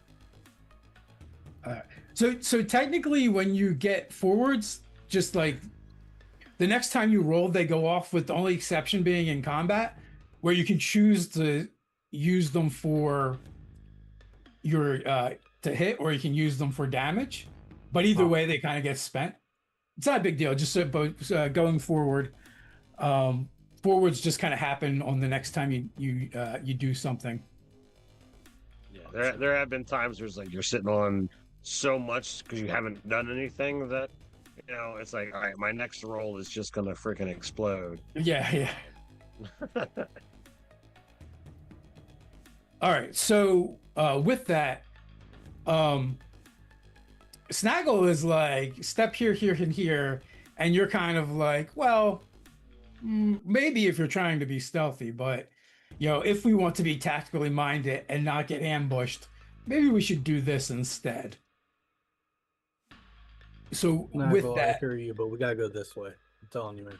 So technically, when you get forwards, just like the next time you roll, they go off, with the only exception being in combat, where you can choose to use them for your to hit, or you can use them for damage. But either way, they kind of get spent. It's not a big deal. Just going forward, forwards just kind of happen on the next time you do something. Yeah, there have been times where it's like you're sitting on so much because you haven't done anything that it's like, all right, my next roll is just gonna freaking explode. Yeah. All right. So with that, Snaggle is like, step here, here, and here, and you're kind of like, well, maybe if you're trying to be stealthy, but if we want to be tactically minded and not get ambushed, maybe we should do this instead. So with I that, hear you, but we gotta go this way. I'm telling you, man.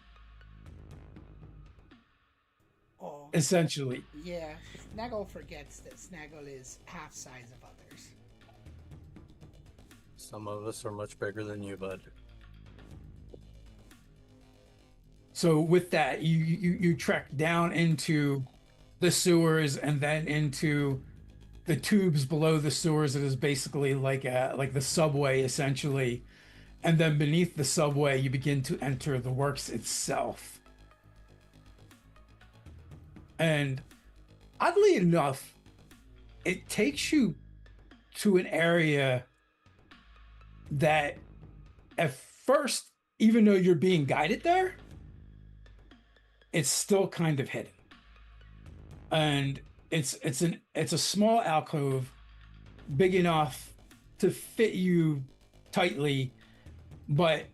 Oh, essentially, yeah. Snaggle forgets that Snaggle is half size of others. Some of us are much bigger than you, bud. so with that, you trek down into the sewers and then into the tubes below the sewers. It is basically like the subway, essentially. And then beneath the subway, you begin to enter the works itself. And oddly enough, it takes you to an area that at first even though you're being guided there, it's still kind of hidden. And it's a small alcove, big enough to fit you tightly, but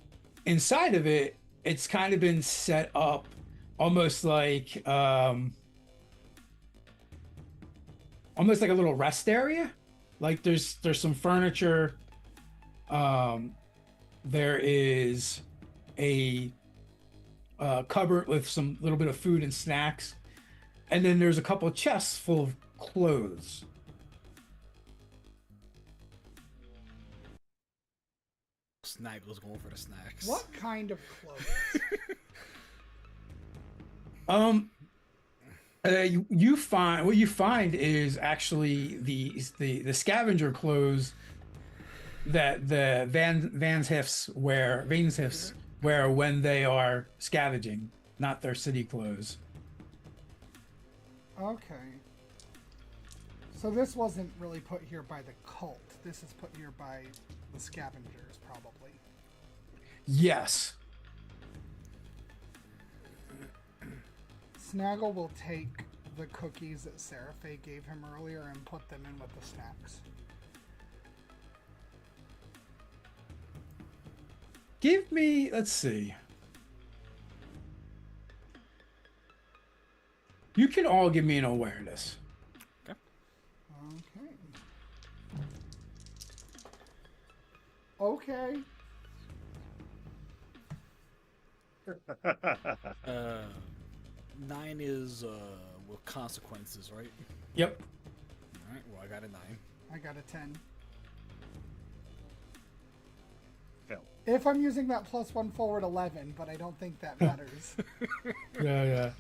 inside of it, it's kind of been set up almost like a little rest area. Like there's some furniture. There is a cupboard with some little bit of food and snacks, and then there's a couple of chests full of clothes. Snaggle's going for the snacks. What kind of clothes? You find is actually the scavenger clothes that the Vanshifts wear when they are scavenging, not their city clothes. Okay. So this wasn't really put here by the cult. This is put here by the scavengers, probably. Yes. Snaggle will take the cookies that Seraphe gave him earlier and put them in with the snacks. Give me, let's see. You can all give me an awareness. Okay. 9 is with consequences, right? Yep. Alright, well I got a 9. I got a 10. Fail. If I'm using that +1 forward 11, but I don't think that matters. Yeah.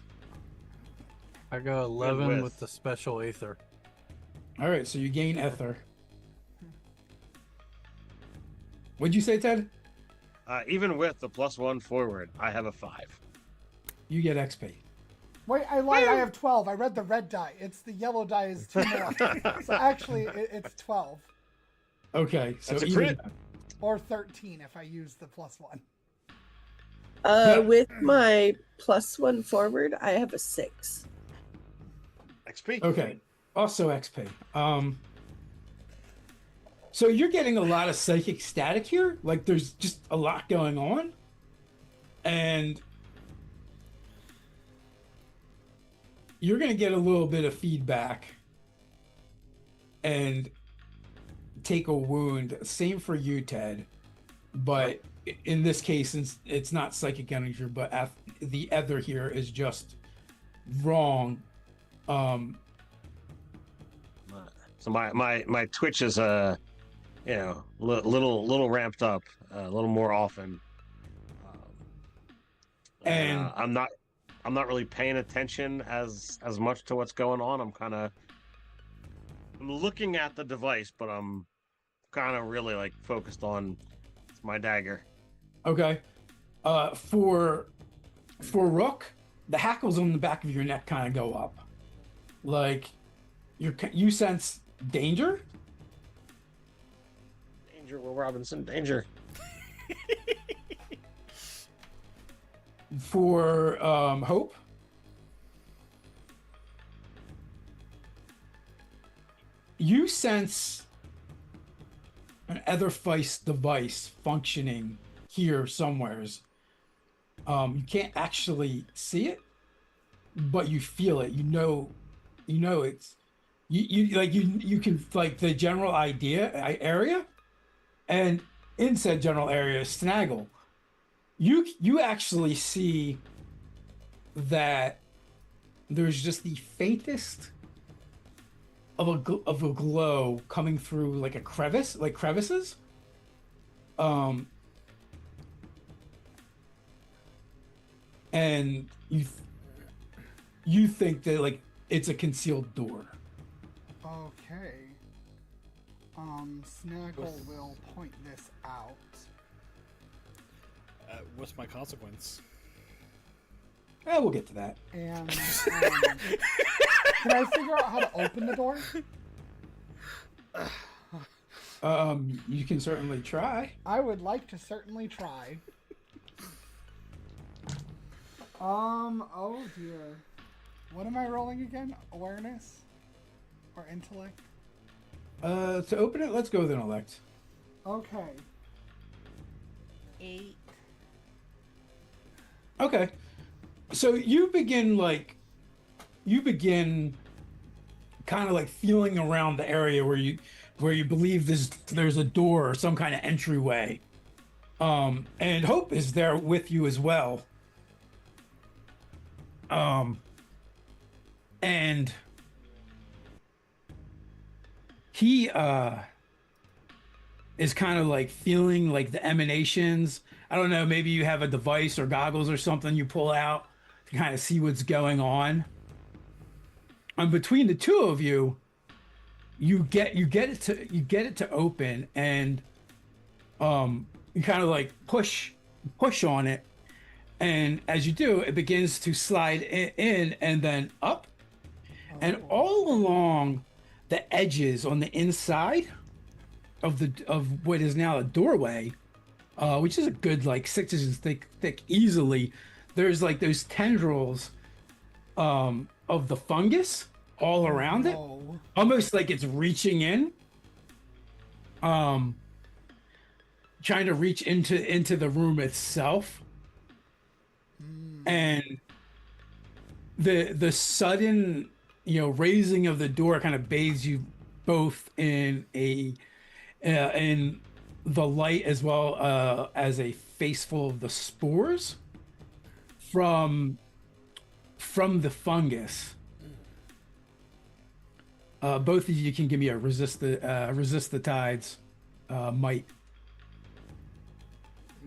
I got 11 with. with the special Aether. All right, so you gain Aether. What'd you say, Ted? Even with the +1 forward, I have a 5. You get XP. Wait, I lied. I have 12. I read the red die. It's the yellow die is 2 more. So actually, it's 12. Okay, so That's a even crit. Or 13 if I use the +1. With my +1 forward, I have a 6. XP. Okay, also XP. So you're getting a lot of psychic static here. Like there's just a lot going on, and you're gonna get a little bit of feedback and take a wound. Same for you, Ted. But in this case, since it's not psychic energy, but the Aether here is just wrong. So my twitch is little ramped up, a little more often. And I'm not really paying attention as much to what's going on. I'm looking at the device, but I'm kind of really like focused on my dagger. okay, for Rook, the hackles on the back of your neck kind of go up, like you sense danger. Danger, Will Robinson, danger. For Hope, you sense an Etherface device functioning here somewheres. You can't actually see it, but you feel it. You know it's you can like the general area, and in said general area, Snaggle. You actually see that there's just the faintest of a glow coming through like a crevice, like crevices. And you think that like it's a concealed door. Okay. Snaggle will point this out. What's my consequence? We'll get to that. And can I figure out how to open the door? You can certainly try. I would like to certainly try. Oh dear. What am I rolling again? Awareness? Or intellect? To open it, let's go with intellect. Okay. 8. Okay. So you begin kind of like feeling around the area where you believe there's a door or some kind of entryway. And Hope is there with you as well. And he is kind of like feeling like the emanations. I don't know, maybe you have a device or goggles or something you pull out to kind of see what's going on. And between the two of you, you get it to open, and you kind of like push on it, and as you do, it begins to slide in and then up, and all along the edges on the inside of what is now a doorway, which is a good like 6 inches thick easily. There's like those tendrils of the fungus all around it, almost like it's reaching in, trying to reach into the room itself. And the sudden raising of the door kind of bathes you both in in the light, as well as a face full of the spores from the fungus. Both of you can give me a resist the tides might.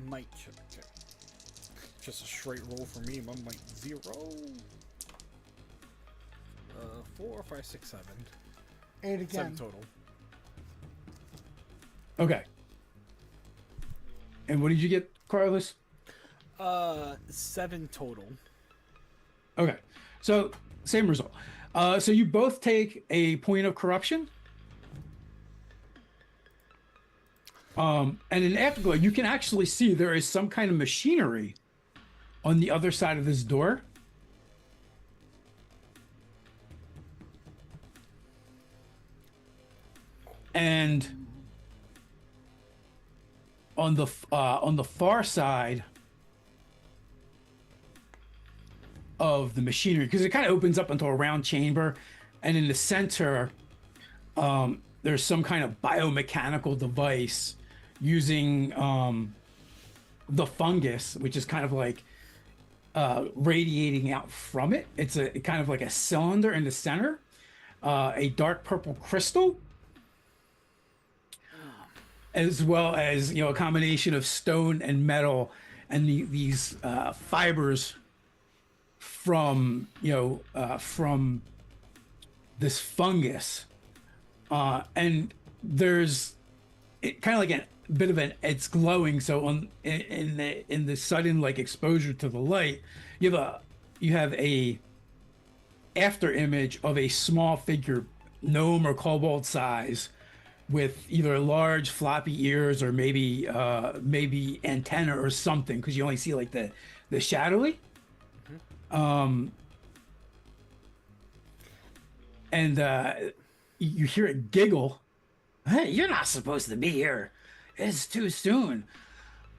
Might check. Just a straight roll for me. One might 0. 4, 5, 6, 7. 8 again. 7 total. Okay. And what did you get, Carlos? 7 total. Okay. So same result. So you both take a point of corruption. And in Afterglow, you can actually see there is some kind of machinery on the other side of this door. And on the far side of the machinery, because it kind of opens up into a round chamber, and in the center there's some kind of biomechanical device using the fungus, which is kind of like radiating out from it. It's a kind of like a cylinder in the center, a dark purple crystal, as well as a combination of stone and metal, and these fibers from from this fungus, and there's kind of like a bit of it's glowing. So in the sudden like exposure to the light, you have a after image of a small figure, gnome or kobold size, with either large floppy ears or maybe antenna or something, because you only see like the shadowy. And you hear it giggle. Hey, you're not supposed to be here. It's too soon.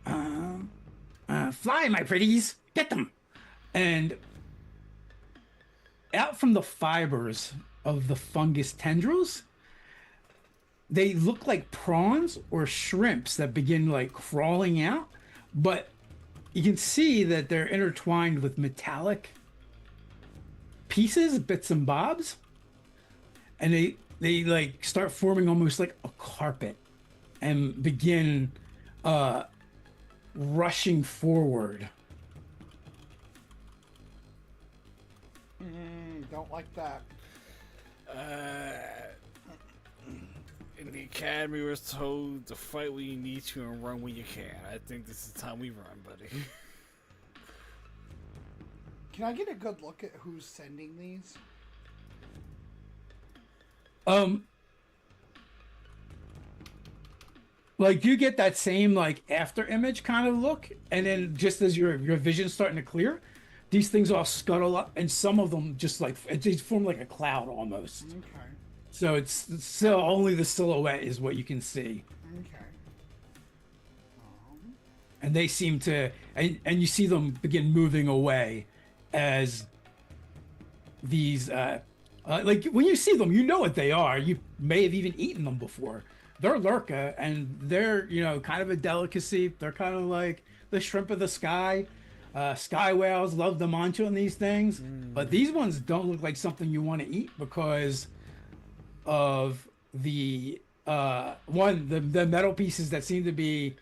Fly, my pretties. Get them. And out from the fibers of the fungus tendrils, they look like prawns or shrimps that begin like crawling out, but you can see that they're intertwined with metallic pieces, bits and bobs, and they like start forming almost like a carpet and begin rushing forward. Don't like that. In the academy, we're told to fight when you need to and run when you can. I think this is the time we run, buddy. Can I get a good look at who's sending these? Like you get that same like after image kind of look, and then just as your vision's starting to clear, these things all scuttle up, and some of them just like they form like a cloud almost. Okay. So it's still only the silhouette is what you can see, Okay. and they seem to, and you see them begin moving away as these like when you see them, you know what they are. You may have even eaten them before. They're Lurka, and they're, you know, kind of a delicacy. They're kind of like the shrimp of the sky. Sky whales love to munch on these things, but these ones don't look like something you want to eat because of the the metal pieces that seem to be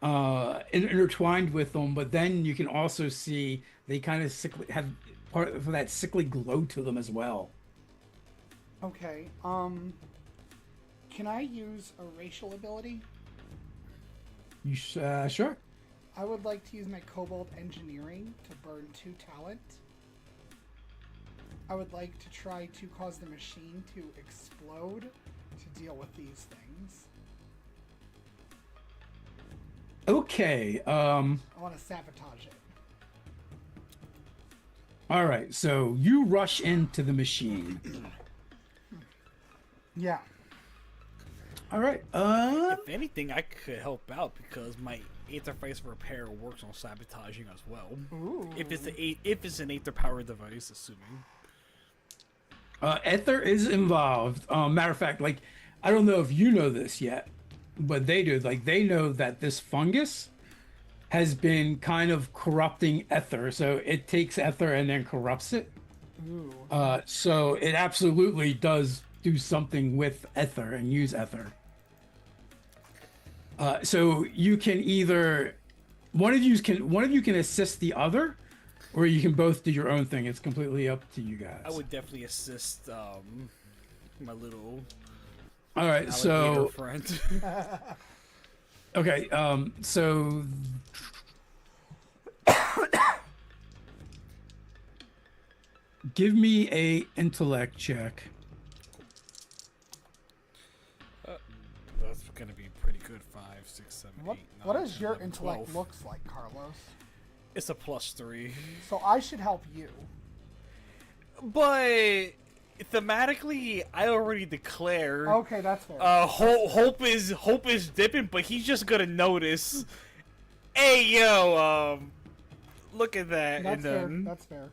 intertwined with them. But then you can also see they kind of have part of that sickly glow to them as well. Okay. Can I use a racial ability? You sure? I would like to use my Cobalt Engineering to burn 2 talent. I would like to try to cause the machine to explode to deal with these things. Okay. I want to sabotage it. All right. So you rush into the machine. Yeah. All right. If anything, I could help out because my Aether Device Repair works on sabotaging as well. Ooh. If it's an Aether powered device, assuming. Aether is involved. Matter of fact, like, I don't know if you know this yet, but they do. Like, they know that this fungus has been kind of corrupting Aether. So it takes Aether and then corrupts it. Ooh. So it absolutely does do something with Aether and use Aether. So you can either one of you can assist the other, or you can both do your own thing. It's completely up to you guys. I would definitely assist my little All right, alligator so friend. okay, so give me a intellect check. That's gonna be pretty good. 5, 6, 7, 8, 9. What does 10, your 11, intellect 12. looks like, Carlos? It's a +3. So I should help you. But thematically, I already declared. Okay, that's fair. Hope is dipping, but he's just gonna notice. Hey yo, look at that, That's and fair. then That's fair.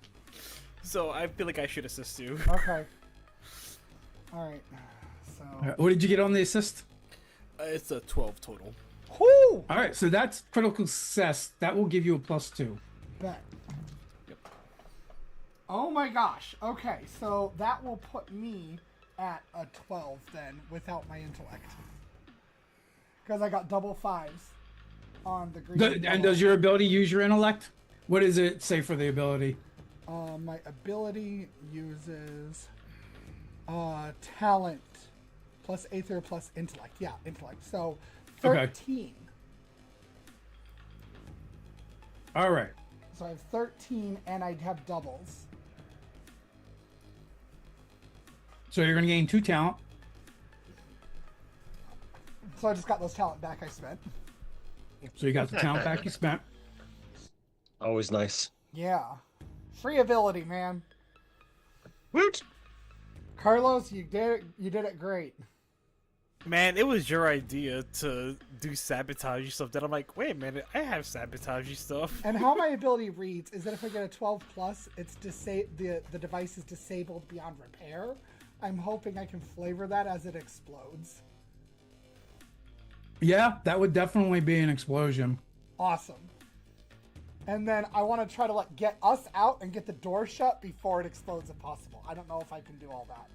so I feel like I should assist you. Okay. All right. So. What did you get on the assist? It's a 12 total. Whoo! All right, so that's critical success. That will give you a +2. Bet. Yep. Oh my gosh. Okay, so that will put me at a 12 then, without my intellect. Because I got double 5s on the green. And does your ability use your intellect? What does it say for the ability? My ability uses talent plus Aether plus intellect. Yeah, intellect. So 13. All right. So I have 13 and I'd have doubles. So you're going to gain 2 talent. So I just got those talent back I spent. So you got the talent back you spent. Always nice. Yeah. Free ability, man. Woot! Carlos, you did it great. Man, it was your idea to do sabotage stuff. Then I'm like, wait a minute, I have sabotage stuff. And how my ability reads is that if I get a 12 plus, it's the device is disabled beyond repair. I'm hoping I can flavor that as it explodes. Yeah, that would definitely be an explosion. Awesome. And then I want to try to get us out and get the door shut before it explodes if possible. I don't know if I can do all that.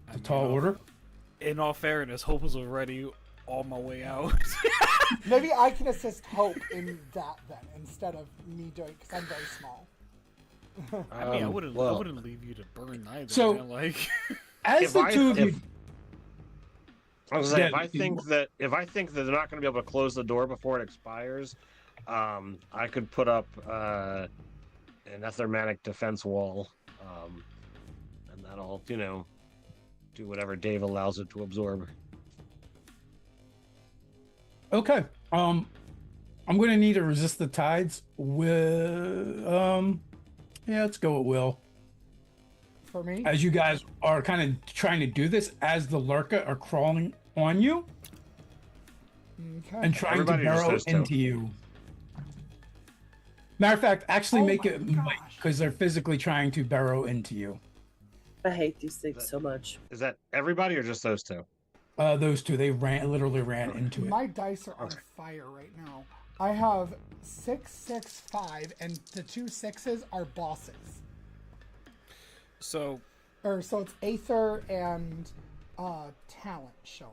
It's a tall order. In all fairness, Hope was already on my way out. Maybe I can assist Hope in that then instead of me doing because I'm very small. I mean, I wouldn't leave you to burn either. So- man. Like, As the two of you, I was saying, Yeah, if I think that they're not going to be able to close the door before it expires, I could put up an Ethermanic defense wall, and that'll do whatever Dave allows it to absorb. okay. I'm going to need to resist the tides with, yeah, let's go with will. For me? As you guys are kind of trying to do this, as the Lurka are crawling on you Okay. and trying Everybody to just burrow those two. into you. Matter of fact, actually Oh make my it gosh. because they're physically trying to burrow into you. I hate these things so much. Is that everybody or just those two? Those two, they literally ran into it. My dice are on fire right now. I have 6, 6, 5, and the 2 6s are bosses. So, So it's Aether and talent showing.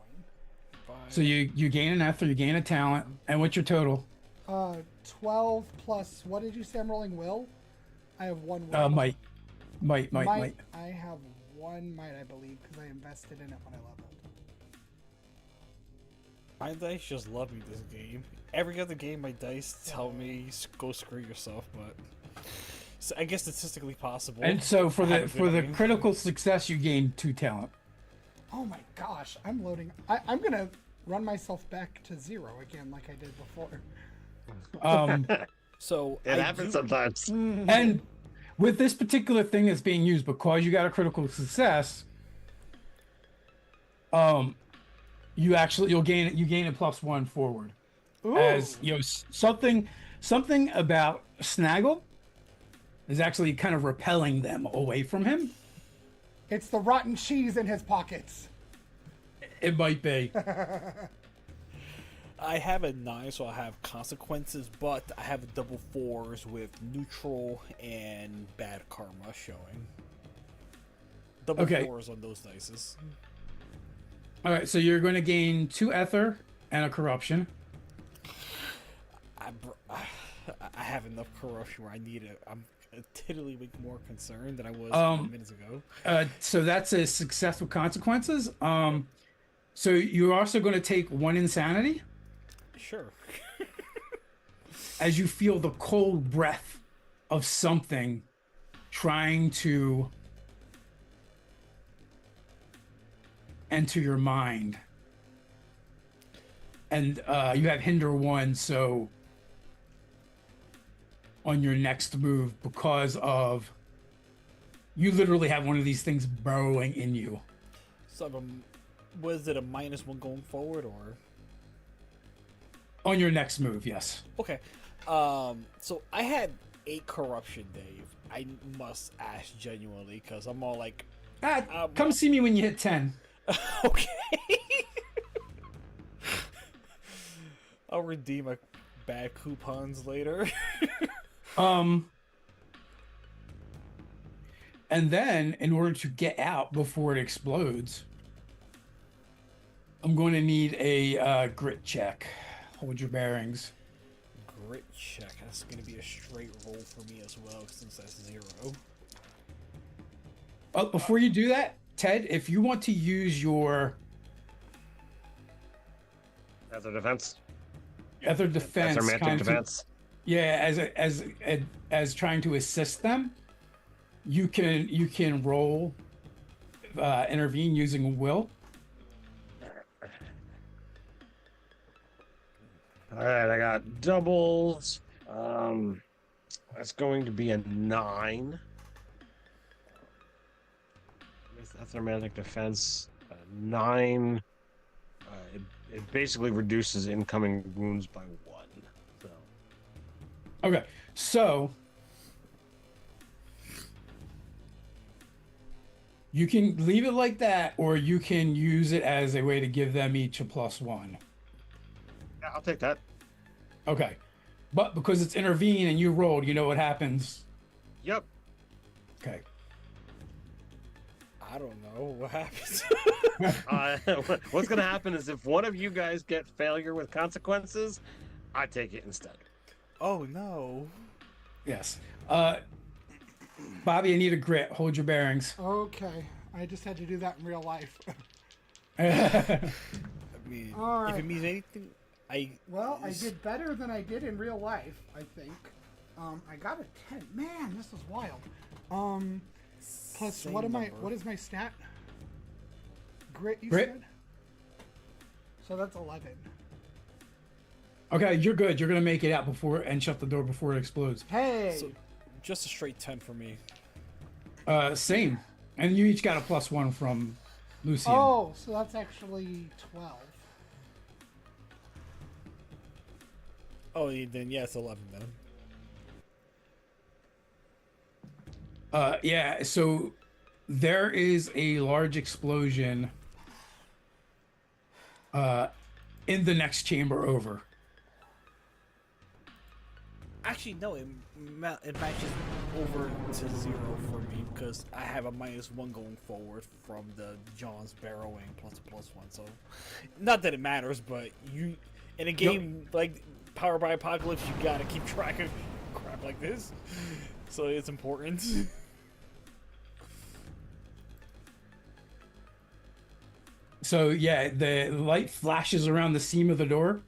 So you gain an Aether, you gain a talent, and what's your total? 12 plus, what did you say I'm rolling, will? I have 1 will. Might. I have 1 might, I believe, because I invested in it when I leveled. my dice just love me this game. Every other game, my dice tell me go screw yourself, but so I guess statistically possible. And so for I the have a good game. critical success, you gain 2 talent. Oh my gosh, I'm loading. I'm going to run myself back to 0 again like I did before. So It happens sometimes. And with this particular thing that's being used, because you got a critical success, you'll gain a +1 forward. Ooh. As you know, something about Snaggle is actually kind of repelling them away from him. It's the rotten cheese in his pockets. It might be. I have a 9, so I have consequences, but I have a double 4s with neutral and bad karma showing. Double Okay. 4s on those dices. All right, so you're going to gain 2 Aether and a corruption. I have enough corruption where I need it. I'm tiddly more concerned than I was 5 minutes ago. So that's a success with consequences. So you're also going to take 1 insanity Sure. as you feel the cold breath of something trying to enter your mind. And you have hinder 1, so on your next move, because of you literally have one of these things burrowing in you. So was it a -1 going forward, or? On your next move, yes. Okay. So I had 8 corruption, Dave. I must ask genuinely, because I'm all like, Come see me when you hit 10. okay. I'll redeem my bad coupons later. And then, in order to get out before it explodes, I'm going to need a grit check. Hold your bearings. Grit check. That's going to be a straight roll for me as well, since that's 0. Oh, before you do that, Ted, if you want to use your As a defense. other defense, As a romantic kind of- defense. yeah, as trying to assist them, you can roll intervene using will. All right, I got doubles. That's going to be a 9. That's romantic defense. 9. It basically reduces incoming wounds by 1. So Okay, so you can leave it like that, or you can use it as a way to give them each a +1. yeah, I'll take that. Okay, but because it's intervene and you rolled, you know what happens. Yep. Okay. I don't know what happens. What's going to happen is if one of you guys get failure with consequences, I take it instead. Oh no. Yes. Bobby, I need a grit. Hold your bearings. Okay, I just had to do that in real life. I mean, All if right. it means anything, I did better than I did in real life, I think. I got a 10. Man, this is wild. Plus, Same what number. is my stat? Grit, you Grit. said? So that's 11. Okay, you're good. You're gonna make it out before and shut the door before it explodes. Hey, So, just a straight 10 for me. Same. And you each got a +1 from Lucian. oh, so that's actually 12. Oh, then yeah, it's 11 then. Yeah, so there is a large explosion in the next chamber over. Actually, no, it matches over to 0 for me because I have a -1 going forward from the John's barrowing +1. So, not that it matters, but you in a game like Powered by Apocalypse, you gotta keep track of crap like this. So it's important. So yeah, the light flashes around the seam of the door.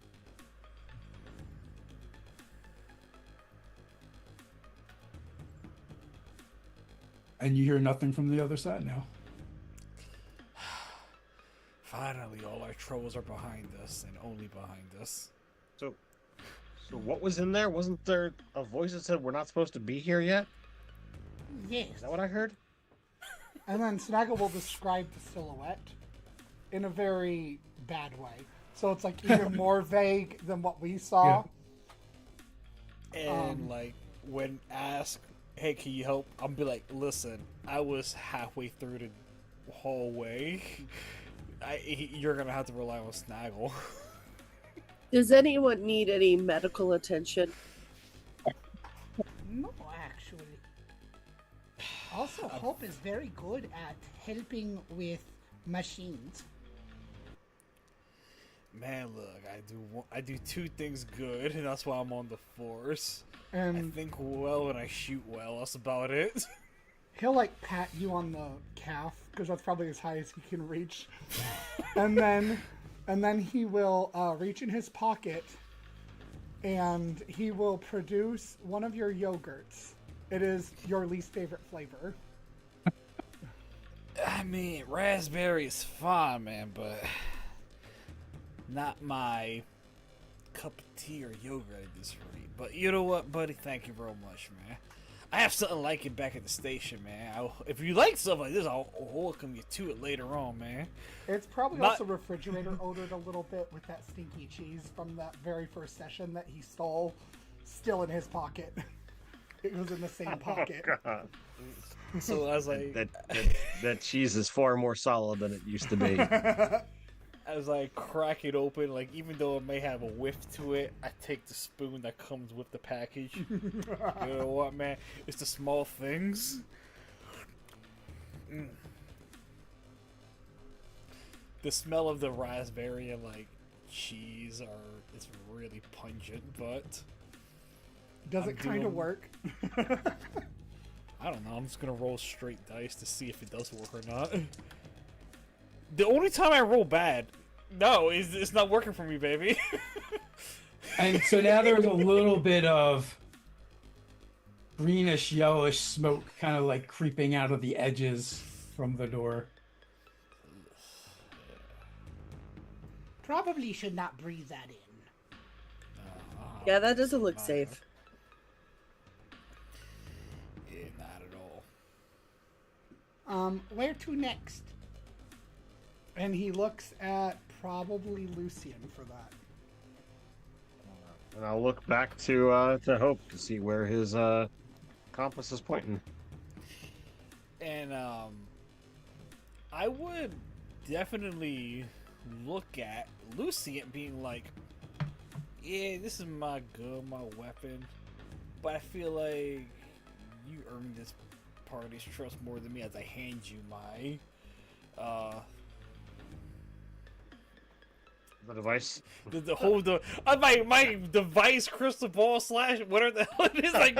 And you hear nothing from the other side now. Finally, all our troubles are behind us, and only behind us. So what was in there? Wasn't there a voice that said we're not supposed to be here yet? Yes. Is that what I heard? And then Snaggle will describe the silhouette in a very bad way. So it's like even more vague than what we saw. And like when asked, "Hey, can you help?" I'll be like, "Listen, I was halfway through the hallway. You're gonna have to rely on Snaggle." Does anyone need any medical attention? No, actually. Also, Hope is very good at helping with machines. Man, look, I do two things good, and that's why I'm on the force. I And think well and I shoot well. That's about it. he'll like pat you on the calf because that's probably as high as he can reach. and then he will reach in his pocket and he will produce one of your yogurts. It is your least favorite flavor. I mean, raspberry is fine, man, but not my cup of tea or yogurt at this rate. But you know what, buddy? Thank you very much, man. I have something like it back at the station, man. If you like stuff like this, I'll welcome you to it later on, man. It's probably Not- also refrigerator odored a little bit with that stinky cheese from that very first session that he stole, still in his pocket. It was in the same pocket. God. So I was like, That cheese is far more solid than it used to be. as I crack it open, like even though it may have a whiff to it, I take the spoon that comes with the package. You know what, man? It's the small things. The smell of the raspberry and like cheese it's really pungent, but Does I'm it kind of doing- work? I don't know. I'm just gonna roll straight dice to see if it does work or not. The only time I roll bad, no, it's not working for me, baby. And so now there's a little bit of greenish yellowish smoke kind of like creeping out of the edges from the door. Probably should not breathe that in. Yeah, that doesn't look safe. Yeah, not at all. Where to next? And he looks at probably Lucian for that. And I'll look back to Hope to see where his compass is pointing. And I would definitely look at Lucian being like, yeah, this is my gun, my weapon, but I feel like you earned this party's trust more than me as I hand you my The device. the whole my device crystal ball slash whatever the hell it is, like.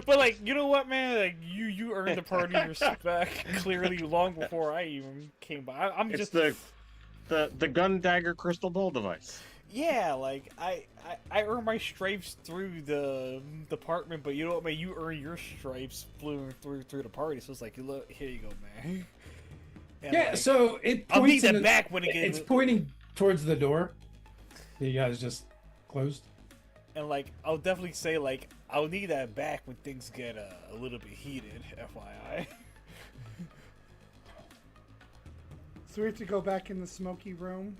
But like, you know what, man, like you earned the party's respect clearly long before I even came by. I'm It's just the gun dagger crystal ball device. yeah, like I earn my stripes through the department, but you know what, man, you earn your stripes through the party. So it's like, look, here you go, man. And Yeah, like, so it I'll need points in that the- back when it gets. It's pointing towards the door. You guys just closed. And like, I'll definitely say like, I'll need that back when things get a little bit heated. FYI. So we have to go back in the smoky room.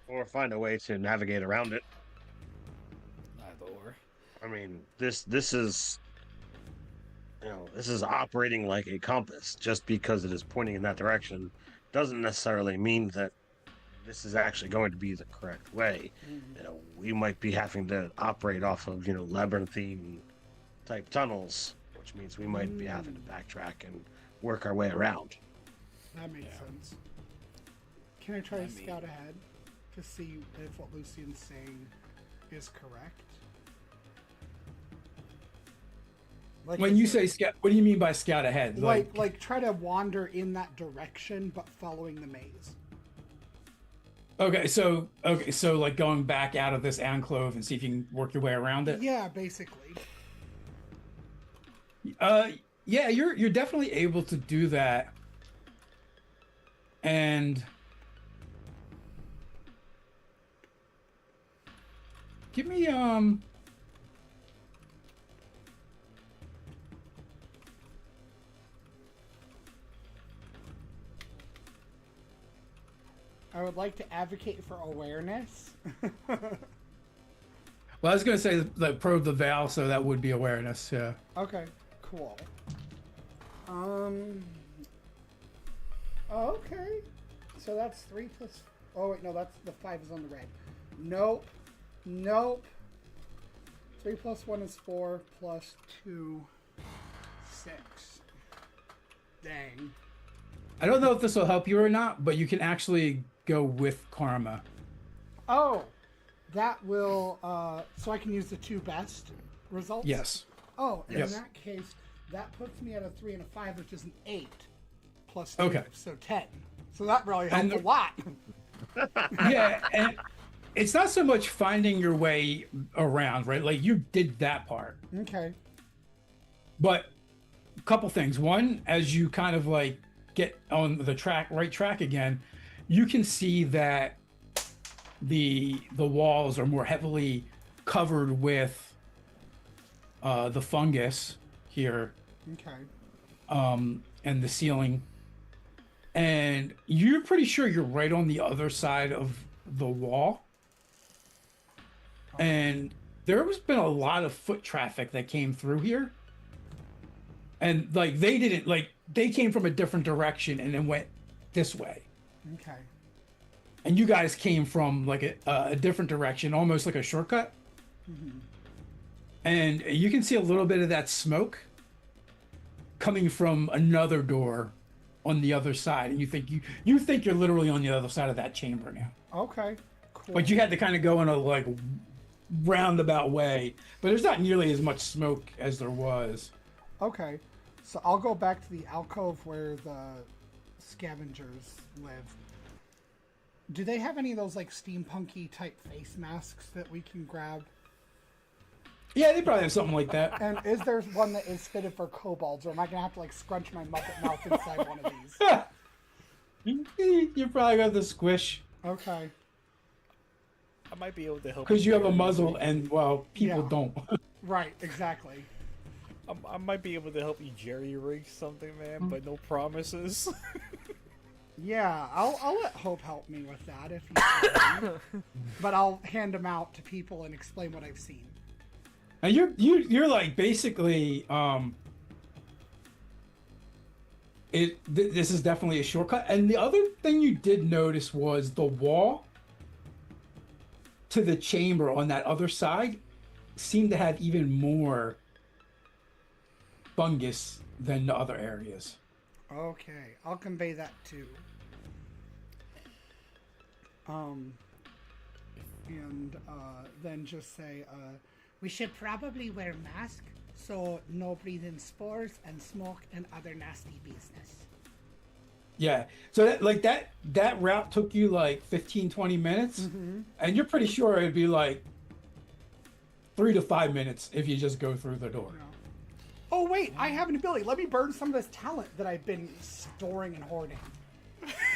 Or find a way to navigate around it. Either or. I mean, this is, this is operating like a compass. Just because it is pointing in that direction doesn't necessarily mean that this is actually going to be the correct way. We might be having to operate off of, labyrinthine type tunnels, which means we might be having to backtrack and work our way around. That makes sense. Can I try to scout ahead to see if what Lucian's saying is correct? Like When you say scout, what do you mean by scout ahead? Like try to wander in that direction, but following the maze. Okay, so like going back out of this enclave and see if you can work your way around it. Yeah, basically. Yeah, you're definitely able to do that. And give me I would like to advocate for awareness. well, I was gonna say like probe the veil, so that would be awareness, yeah. Okay, cool. Okay. So that's 3 plus. Oh wait, no, that's the 5 is on the red. Nope. 3 plus 1 is 4 plus 2, 6. Dang. I don't know if this will help you or not, but you can actually go with karma. Oh, that will. So I can use the 2 best results. Yes. Oh, in Yes. that case, that puts me at a 3 and a 5, which is an 8 plus 2, Okay. so 10. So that really helped And a lot. Yeah, and it's not so much finding your way around, right? Like you did that part. Okay. But a couple things. One, as you kind of like get on the right track again, you can see that the walls are more heavily covered with the fungus here, Okay. and the ceiling. And you're pretty sure you're right on the other side of the wall. And there has been a lot of foot traffic that came through here. And like they came from a different direction and then went this way. Okay. And you guys came from like a different direction, almost like a shortcut. And you can see a little bit of that smoke coming from another door on the other side, and you think you're literally on the other side of that chamber now. Okay. Cool. But you had to kind of go in a like roundabout way. But there's not nearly as much smoke as there was. Okay. So I'll go back to the alcove where the scavengers live. Do they have any of those like steampunky type face masks that we can grab? Yeah, they probably have something like that. And is there one that is fitted for kobolds, or am I gonna have to like scrunch my Muppet mouth inside one of these? You probably got the squish Okay. I might be able to help. because you have a muzzle, and well, people Yeah. don't. Right. Exactly. I might be able to help you jerry rig something, man, but no promises. Yeah, I'll let Hope help me with that if you can. But I'll hand them out to people and explain what I've seen. And you're like basically this is definitely a shortcut. And the other thing you did notice was the wall to the chamber on that other side seemed to have even more fungus than the other areas. Okay, I'll convey that too. And then just say, we should probably wear masks so no breathing spores and smoke and other nasty business. Yeah. So that route took you like 15-20 minutes, and you're pretty sure it'd be like 3 to 5 minutes if you just go through the door. Oh wait, I have an ability. Let me burn some of this talent that I've been storing and hoarding.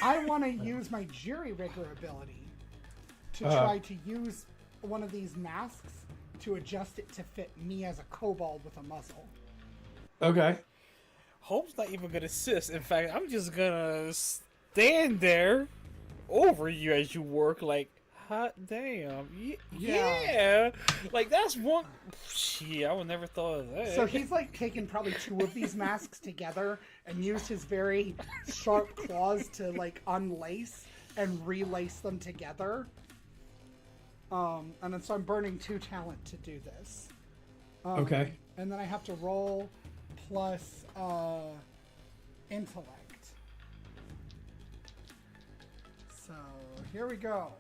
I want to use my jury rigger ability to try to use one of these masks to adjust it to fit me as a kobold with a muzzle. Okay. Hope's not even gonna assist. In fact, I'm just gonna stand there over you as you work. Like, hot damn, yeah. Like that's one. Gee, I would never thought of that. So he's like taken probably 2 of these masks together and used his very sharp claws to like unlace and relace them together. And then so I'm burning 2 talent to do this. Okay. And then I have to roll plus intellect. So here we go.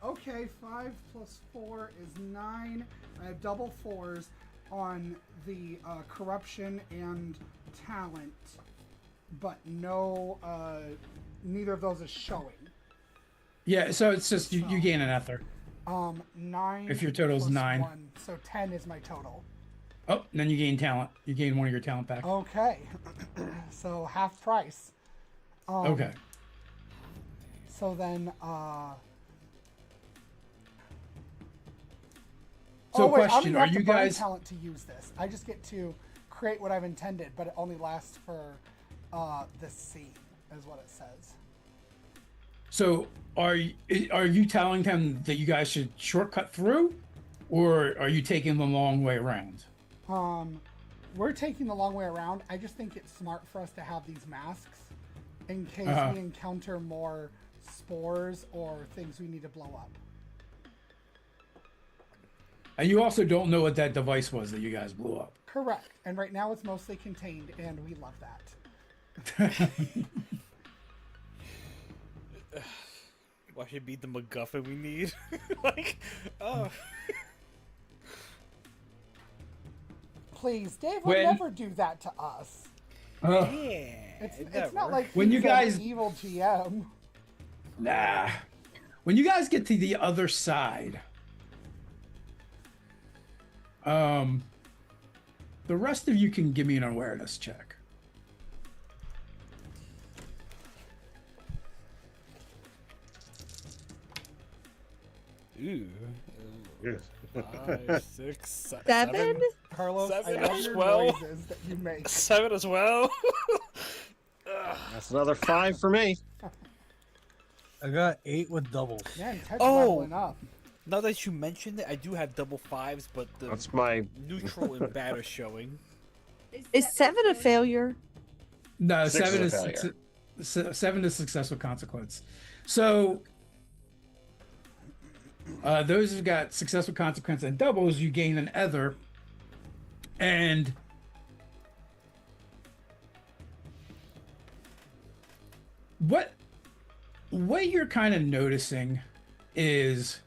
Okay, 5 plus 4 is 9. I have double 4s on the corruption and talent, but no, neither of those is showing. Yeah, so it's just you gain an ether. 9. If your total is plus 9. 1, so 10 is my total. Oh, then you gain talent. You gain one of your talent back. Okay, so half price. Okay. So then, So, wait, question: I'm Are gonna have you to burn guys? talent to use this? I just get to create what I've intended, but it only lasts for this scene, is what it says. So are you telling them that you guys should shortcut through, or are you taking the long way around? We're taking the long way around. I just think it's smart for us to have these masks in case we encounter more spores or things we need to blow up. And you also don't know what that device was that you guys blew up. Correct. And right now it's mostly contained, and we love that. Why should be the MacGuffin we need? Like, oh. Please, Dave would never do that to us. Yeah. It's not like When he's you guys- an evil GM. Nah. When you guys get to the other side, the rest of you can give me an awareness check. Ooh. Yes. 5, 6, 7? Carlos, Seven I love as your well. noises that you make. 7 as well. That's another 5 for me. I got 8 with doubles. Man, Ted's Oh. leveling up. Now that you mentioned it, I do have double 5s, but the That's my. neutral and bad are showing. Is 7 a failure? No, 6 7 is is a failure. 7 is success with consequence. So those who've got success with consequence and doubles, you gain an ether, and what you're kind of noticing is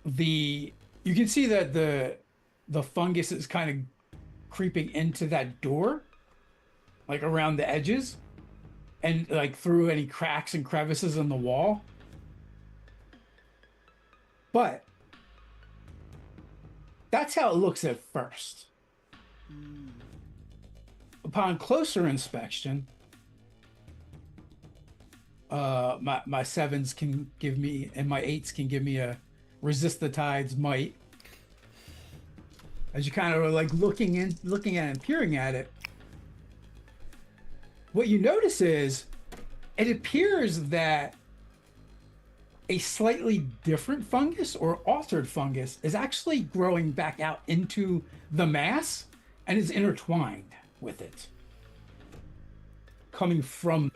you can see that the fungus is kind of creeping into that door, like around the edges and like through any cracks and crevices in the wall. But that's how it looks at first. Upon closer inspection, my 7s can give me, and my 8s can give me a resist the tides might. As you kind of are like looking at it and peering at it, what you notice is it appears that a slightly different fungus or altered fungus is actually growing back out into the mass and is intertwined with it, coming from.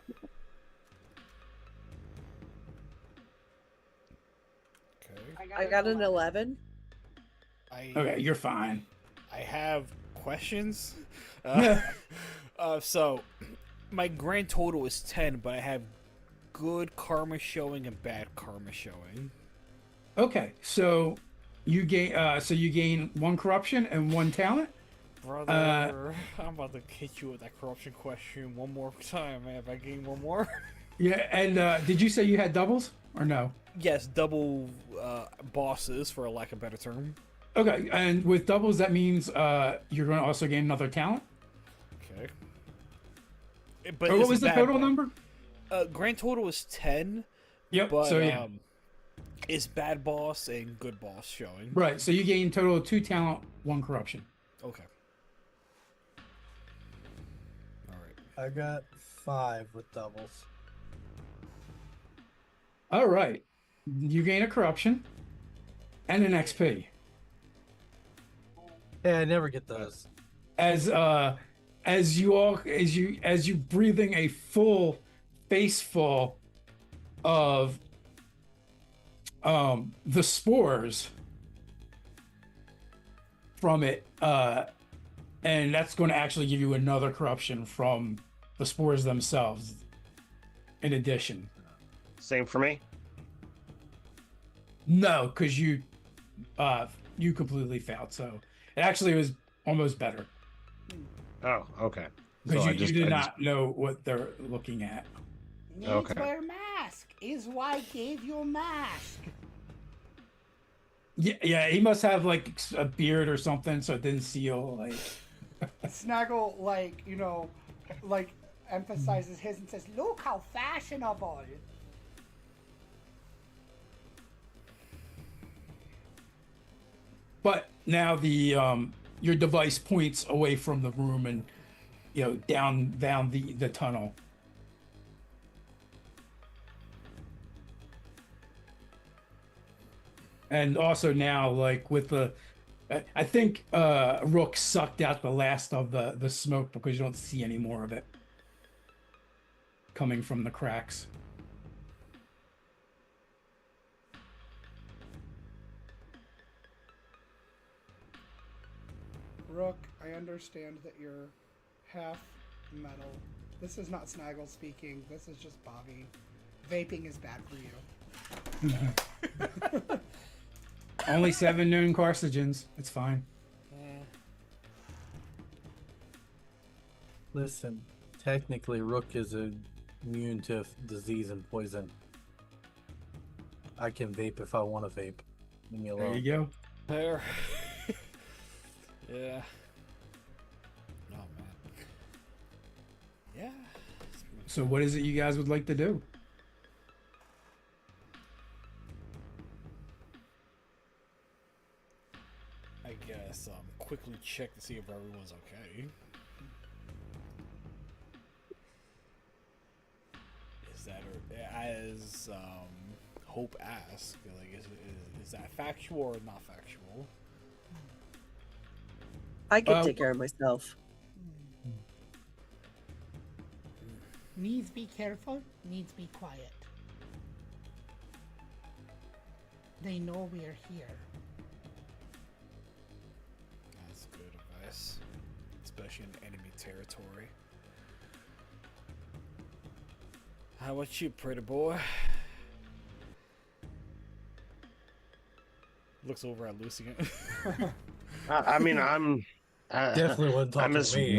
Okay. I got an 11. Okay, you're fine. I have questions. So, my grand total is 10, but I have good karma showing and bad karma showing. Okay, so you gain 1 corruption and 1 talent. Brother, I'm about to hit you with that corruption question one more time, man. If I gain one more. Yeah, and did you say you had doubles or no? Yes, double bosses, for a lack of a better term. Okay, and with doubles, that means you're going to also gain another talent. Okay. But Or what it's was the bad total boss. number? Grand total is 10. Yep. But so yeah. is bad boss and good boss showing? Right. So you gain total of 2 talent, 1 corruption. Okay. All right. I got 5 with doubles. All right. You gain a corruption and an XP. Yeah, I never get those. As you breathing a full face full of the spores from it, and that's going to actually give you another corruption from the spores themselves in addition. Same for me. No, because you completely failed, so it actually was almost better Oh, okay. because So you did not know what they're looking at. Needs Okay. wear mask. Is why gave you a mask. Yeah, he must have like a beard or something, so it didn't seal. Like, Snaggle, emphasizes his and says, "Look how fashionable." but now the your device points away from the room and down the tunnel. And also now, like with the, I think Rook sucked out the last of the smoke because you don't see any more of it coming from the cracks. Rook, I understand that you're half metal. This is not Snaggle speaking. This is just Bobby. Vaping is bad for you. Only 7 known carcinogens. It's fine. Listen, technically, Rook is immune to disease and poison. I can vape if I want to vape. Leave me alone. There you go. There. Yeah. Oh man. Yeah. So what is it you guys would like to do? I guess quickly check to see if everyone's okay. Is that as Hope asked? Like, is that factual or not factual? I can take care of myself. Needs be careful, needs be quiet. They know we are here. That's good advice, especially in enemy territory. How about you, pretty boy? Looks over at Lucy. I mean, I'm Definitely wouldn't talk I'm to as me.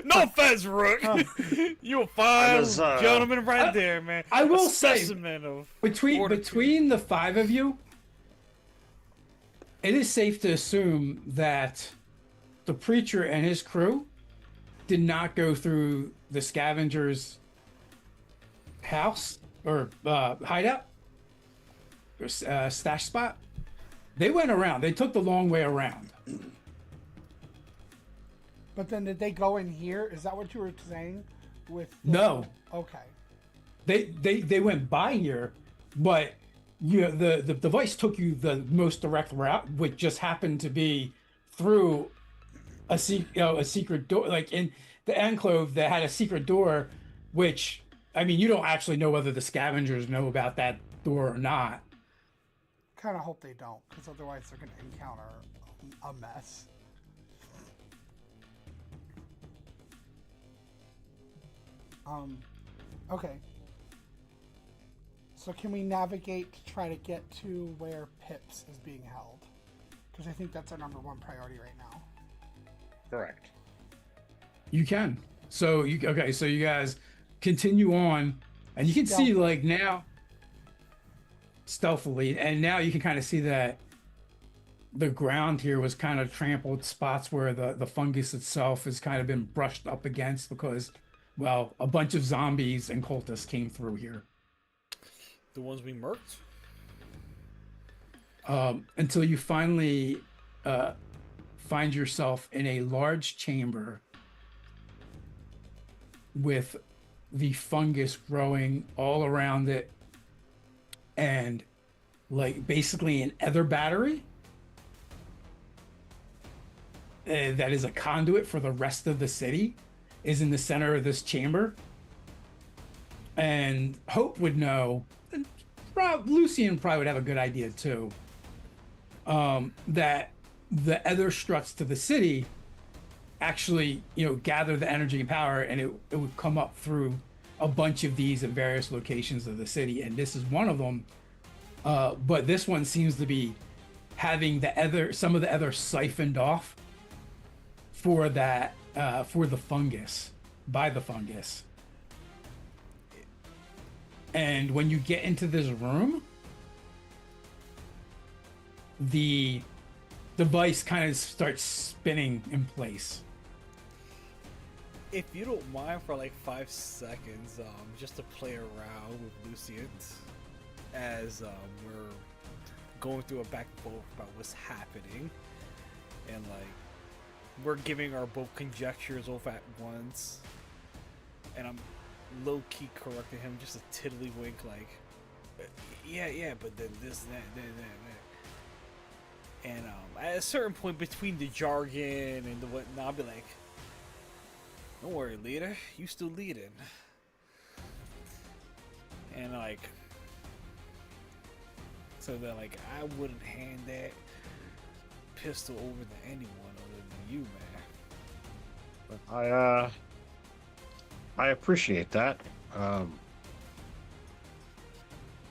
No offense, Rook. You a fine gentleman right there, man. I will A say, specimen of between the 5 of you, it is safe to assume that the preacher and his crew did not go through the scavenger's house or hideout or stash spot. They went around. They took the long way around. But then did they go in here? Is that what you were saying? No. Okay. They went by here, but the device took you the most direct route, which just happened to be through a secret door, like in the enclave that had a secret door, which, I mean, you don't actually know whether the scavengers know about that door or not. Kind of hope they don't, because otherwise they're going to encounter a mess. Okay. So can we navigate to try to get to where Pips is being held? Because I think that's our number 1 priority right now. correct. You can. So you guys continue on, and you can see like now stealthily, and now you can kind of see that the ground here was kind of trampled, spots where the fungus itself has kind of been brushed up against because well, a bunch of zombies and cultists came through here. The ones we murked? Until you finally find yourself in a large chamber with the fungus growing all around it, and like basically an ether battery that is a conduit for the rest of the city is in the center of this chamber. And Hope would know, and Lucian probably would have a good idea too, that the ether struts to the city actually, gather the energy and power, and it would come up through a bunch of these at various locations of the city, and this is one of them. But this one seems to be having some of the ether siphoned off for that, for the fungus, by the fungus. And when you get into this room, the device kind of starts spinning in place. If you don't mind for like 5 seconds, just to play around with Lucian as we're going through a back and forth about what's happening, and like we're giving our both conjectures off at once, and I'm low-key correcting him, just a tiddlywink, like, yeah, but then this, that. And at a certain point between the jargon and the whatnot, I'll be like, don't worry, leader, you still leading. And like, so that like I wouldn't hand that pistol over to anyone other than you, man. I appreciate that.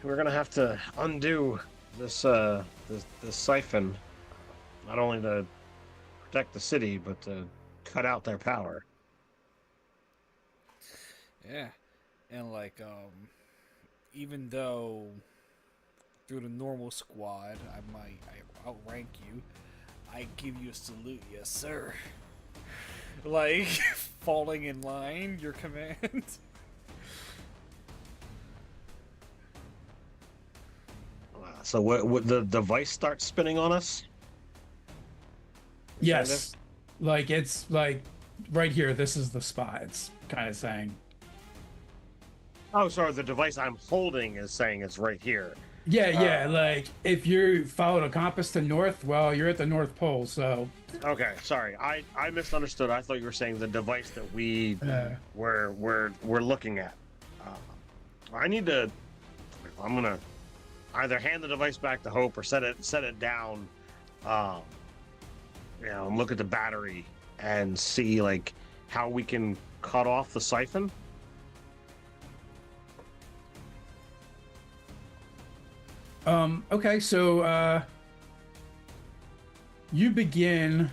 We're gonna have to undo this siphon, not only to protect the city, but to cut out their power. Yeah, and like even though through the normal squad I outrank you, I give you a salute, yes sir. Like falling in line, your command. So what the device starts spinning on us? Yes, like it's like right here. This is the spot. It's kind of saying. Oh, sorry. The device I'm holding is saying it's right here. Yeah. Like if you followed a compass to north, well, you're at the North Pole. So. Okay, sorry. I misunderstood. I thought you were saying the device that we're looking at. I need to. I'm gonna either hand the device back to Hope or set it down. And look at the battery and see like how we can cut off the siphon. Okay, so you begin.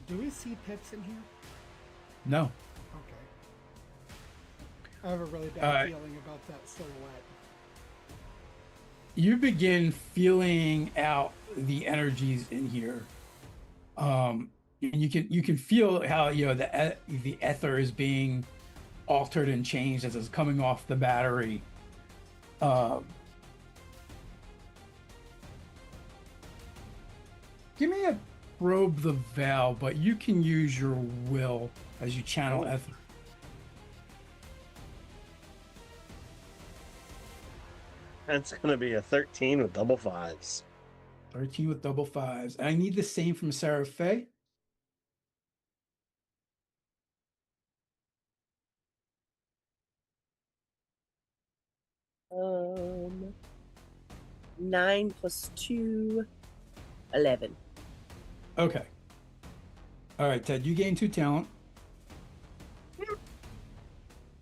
Do we see pips in here? No. Okay. I have a really bad feeling about that silhouette. You begin feeling out the energies in here. And you can feel how the ether is being altered and changed as it's coming off the battery. Give me a probe the veil, but you can use your will as you channel ether. That's gonna be a 13 with double fives. 13 with double fives. I need the same from Sarah Faye. Um, 9 plus 2, 11. Okay. All right, Ted, you gain 2 talent.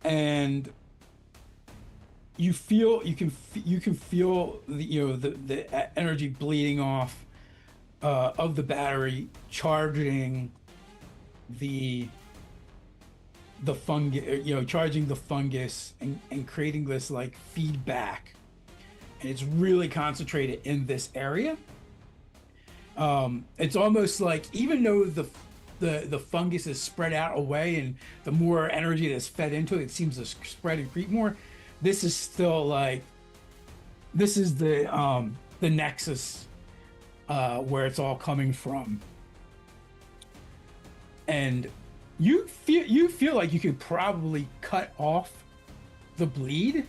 And you can feel the energy bleeding off of the battery, charging the fungus, charging the fungus and creating this like feedback. And it's really concentrated in this area. It's almost like even though the fungus is spread out away, and the more energy that's fed into it, it seems to spread and creep more. This is still like this is the nexus where it's all coming from, and you feel like you could probably cut off the bleed,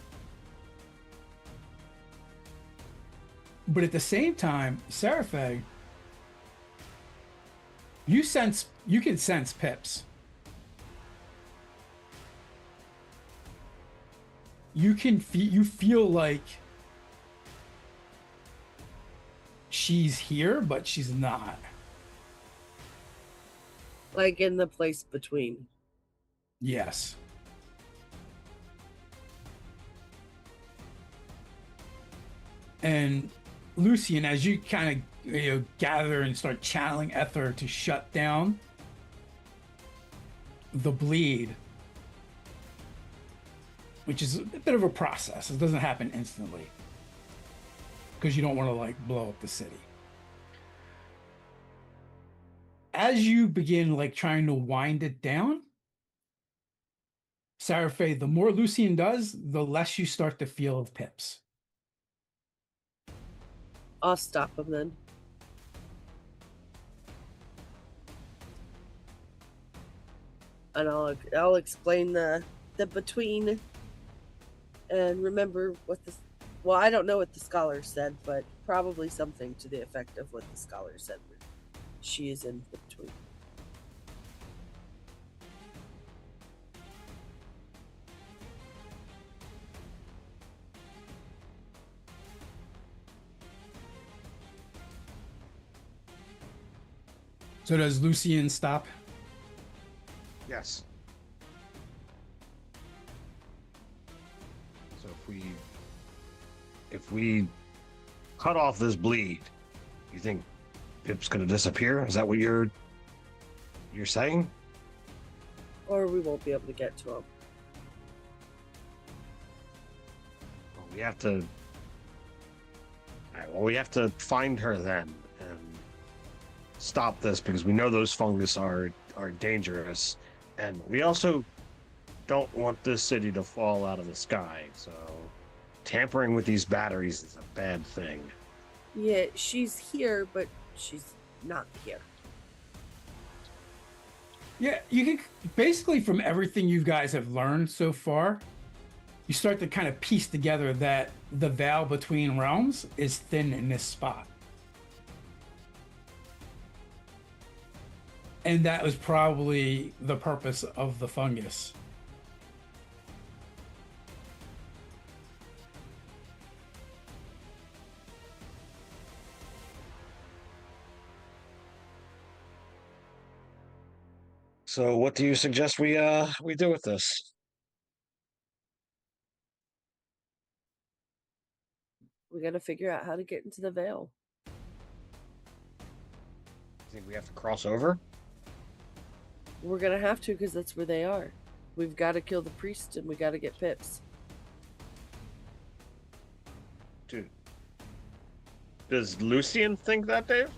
but at the same time, Seraphe, you can sense Pips. You feel like she's here, but she's not. Like in the place between. Yes. And Lucian, as you kind of gather and start channeling Aether to shut down the bleed, which is a bit of a process. It doesn't happen instantly because you don't want to like blow up the city. As you begin like trying to wind it down, Seraphe, the more Lucian does, the less you start to feel of Pips. I'll stop him then. And I'll explain the between, and remember what the, well, I don't know what the scholar said, but probably something to the effect of what the scholar said. She is in the between. So does Lucian stop? Yes. So if we cut off this bleed, you think Pip's gonna disappear? Is that what you're saying? Or we won't be able to get to him. Well, we have to. All right, well, we have to find her then and stop this, because we know those fungus are dangerous, and we also don't want this city to fall out of the sky. So tampering with these batteries is a bad thing. Yeah, she's here, but she's not here. Yeah, you can basically, from everything you guys have learned so far, you start to kind of piece together that the veil between realms is thin in this spot. And that was probably the purpose of the fungus. So what do you suggest we do with this? We gotta figure out how to get into the veil. Think we have to cross over? We're gonna have to, because that's where they are. We've got to kill the priest, and we got to get Pips. Dude, does Lucian think that, Dave?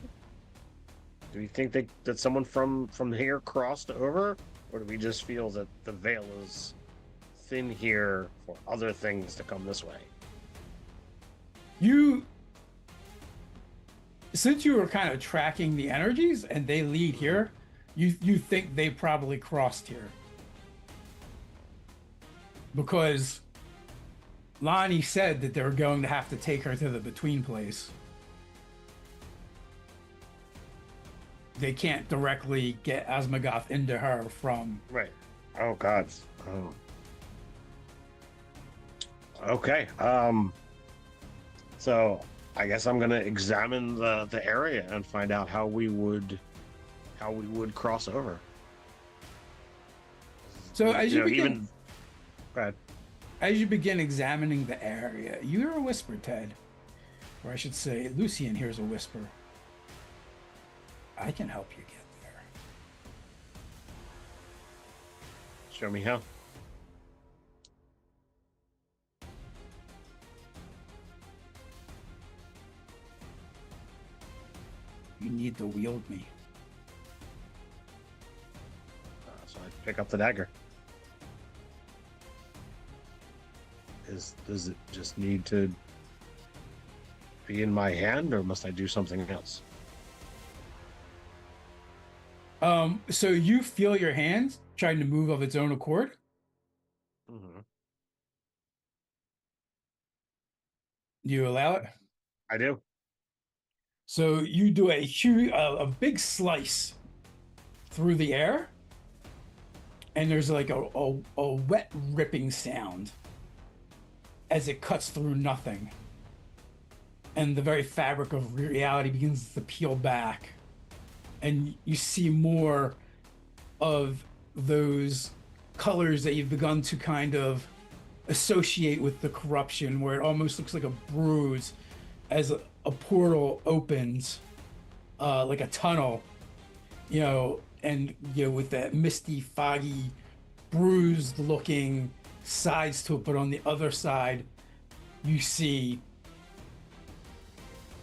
Do we think that someone from here crossed over, or do we just feel that the veil is thin here for other things to come this way? Since you were kind of tracking the energies and they lead here, you think they probably crossed here. Because Lonnie said that they're going to have to take her to the between place. They can't directly get Asmagoth into her from... Right. Oh, God. Oh. Okay. So I guess I'm gonna examine the area and find out how we would cross over. So as you begin, go ahead. As you begin examining the area, you hear a whisper, Ted. Or I should say, Lucian hears a whisper. I can help you get there. Show me how. You need to wield me. So I pick up the dagger. Does it just need to be in my hand, or must I do something else? So you feel your hand trying to move of its own accord. Mm-hmm. You allow it. I do. So you do a big slice through the air, and there's like a wet ripping sound as it cuts through nothing, and the very fabric of reality begins to peel back, and you see more of those colors that you've begun to kind of associate with the corruption, where it almost looks like a bruise as a portal opens, like a tunnel, and with that misty, foggy, bruised looking sides to it. But on the other side, you see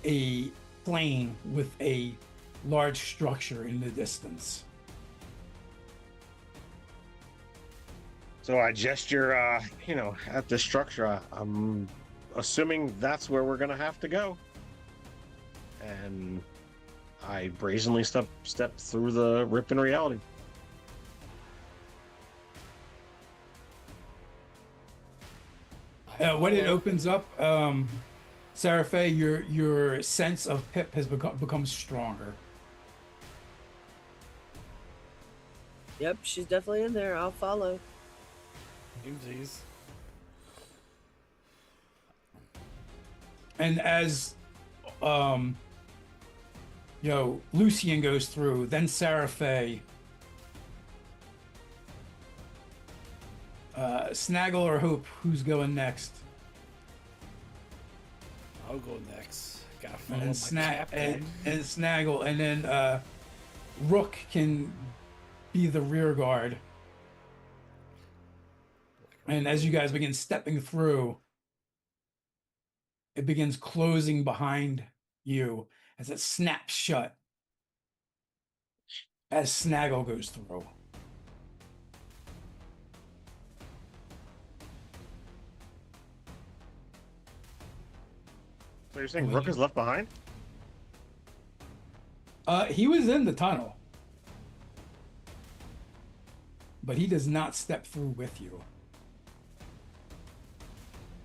a plain with a large structure in the distance. So I gesture, at the structure. I'm assuming that's where we're gonna have to go. And I brazenly step through the rip in reality. When it opens up, Seraphe, your sense of Pip has become stronger. Yep, she's definitely in there. I'll follow. Oopsies. And as Lucian goes through, then Seraphe, Snaggle or Hope, who's going next? I'll go next. Gotta follow And my captain. and Snaggle, and then Rook can be the rear guard. And as you guys begin stepping through, it begins closing behind you as it snaps shut as Snaggle goes through. So you're saying Rook is left behind? He was in the tunnel, but he does not step through with you.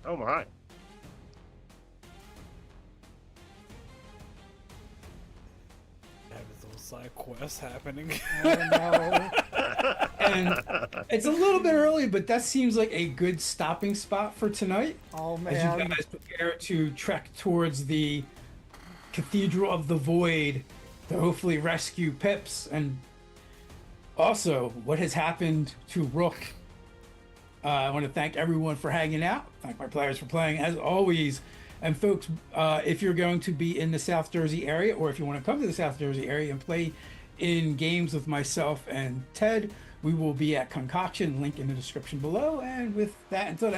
Oh my. Have his little side quest happening. Oh no. And it's a little bit early, but that seems like a good stopping spot for tonight. Oh As you man. guys prepare to trek towards the Cathedral of the Void to hopefully rescue Pips, and also what has happened to Rook. I want to thank everyone for hanging out. Thank my players for playing as always. And folks, if you're going to be in the South Jersey area, or if you want to come to the South Jersey area and play in games with myself and Ted, we will be at Concoction, link in the description below. And with that, until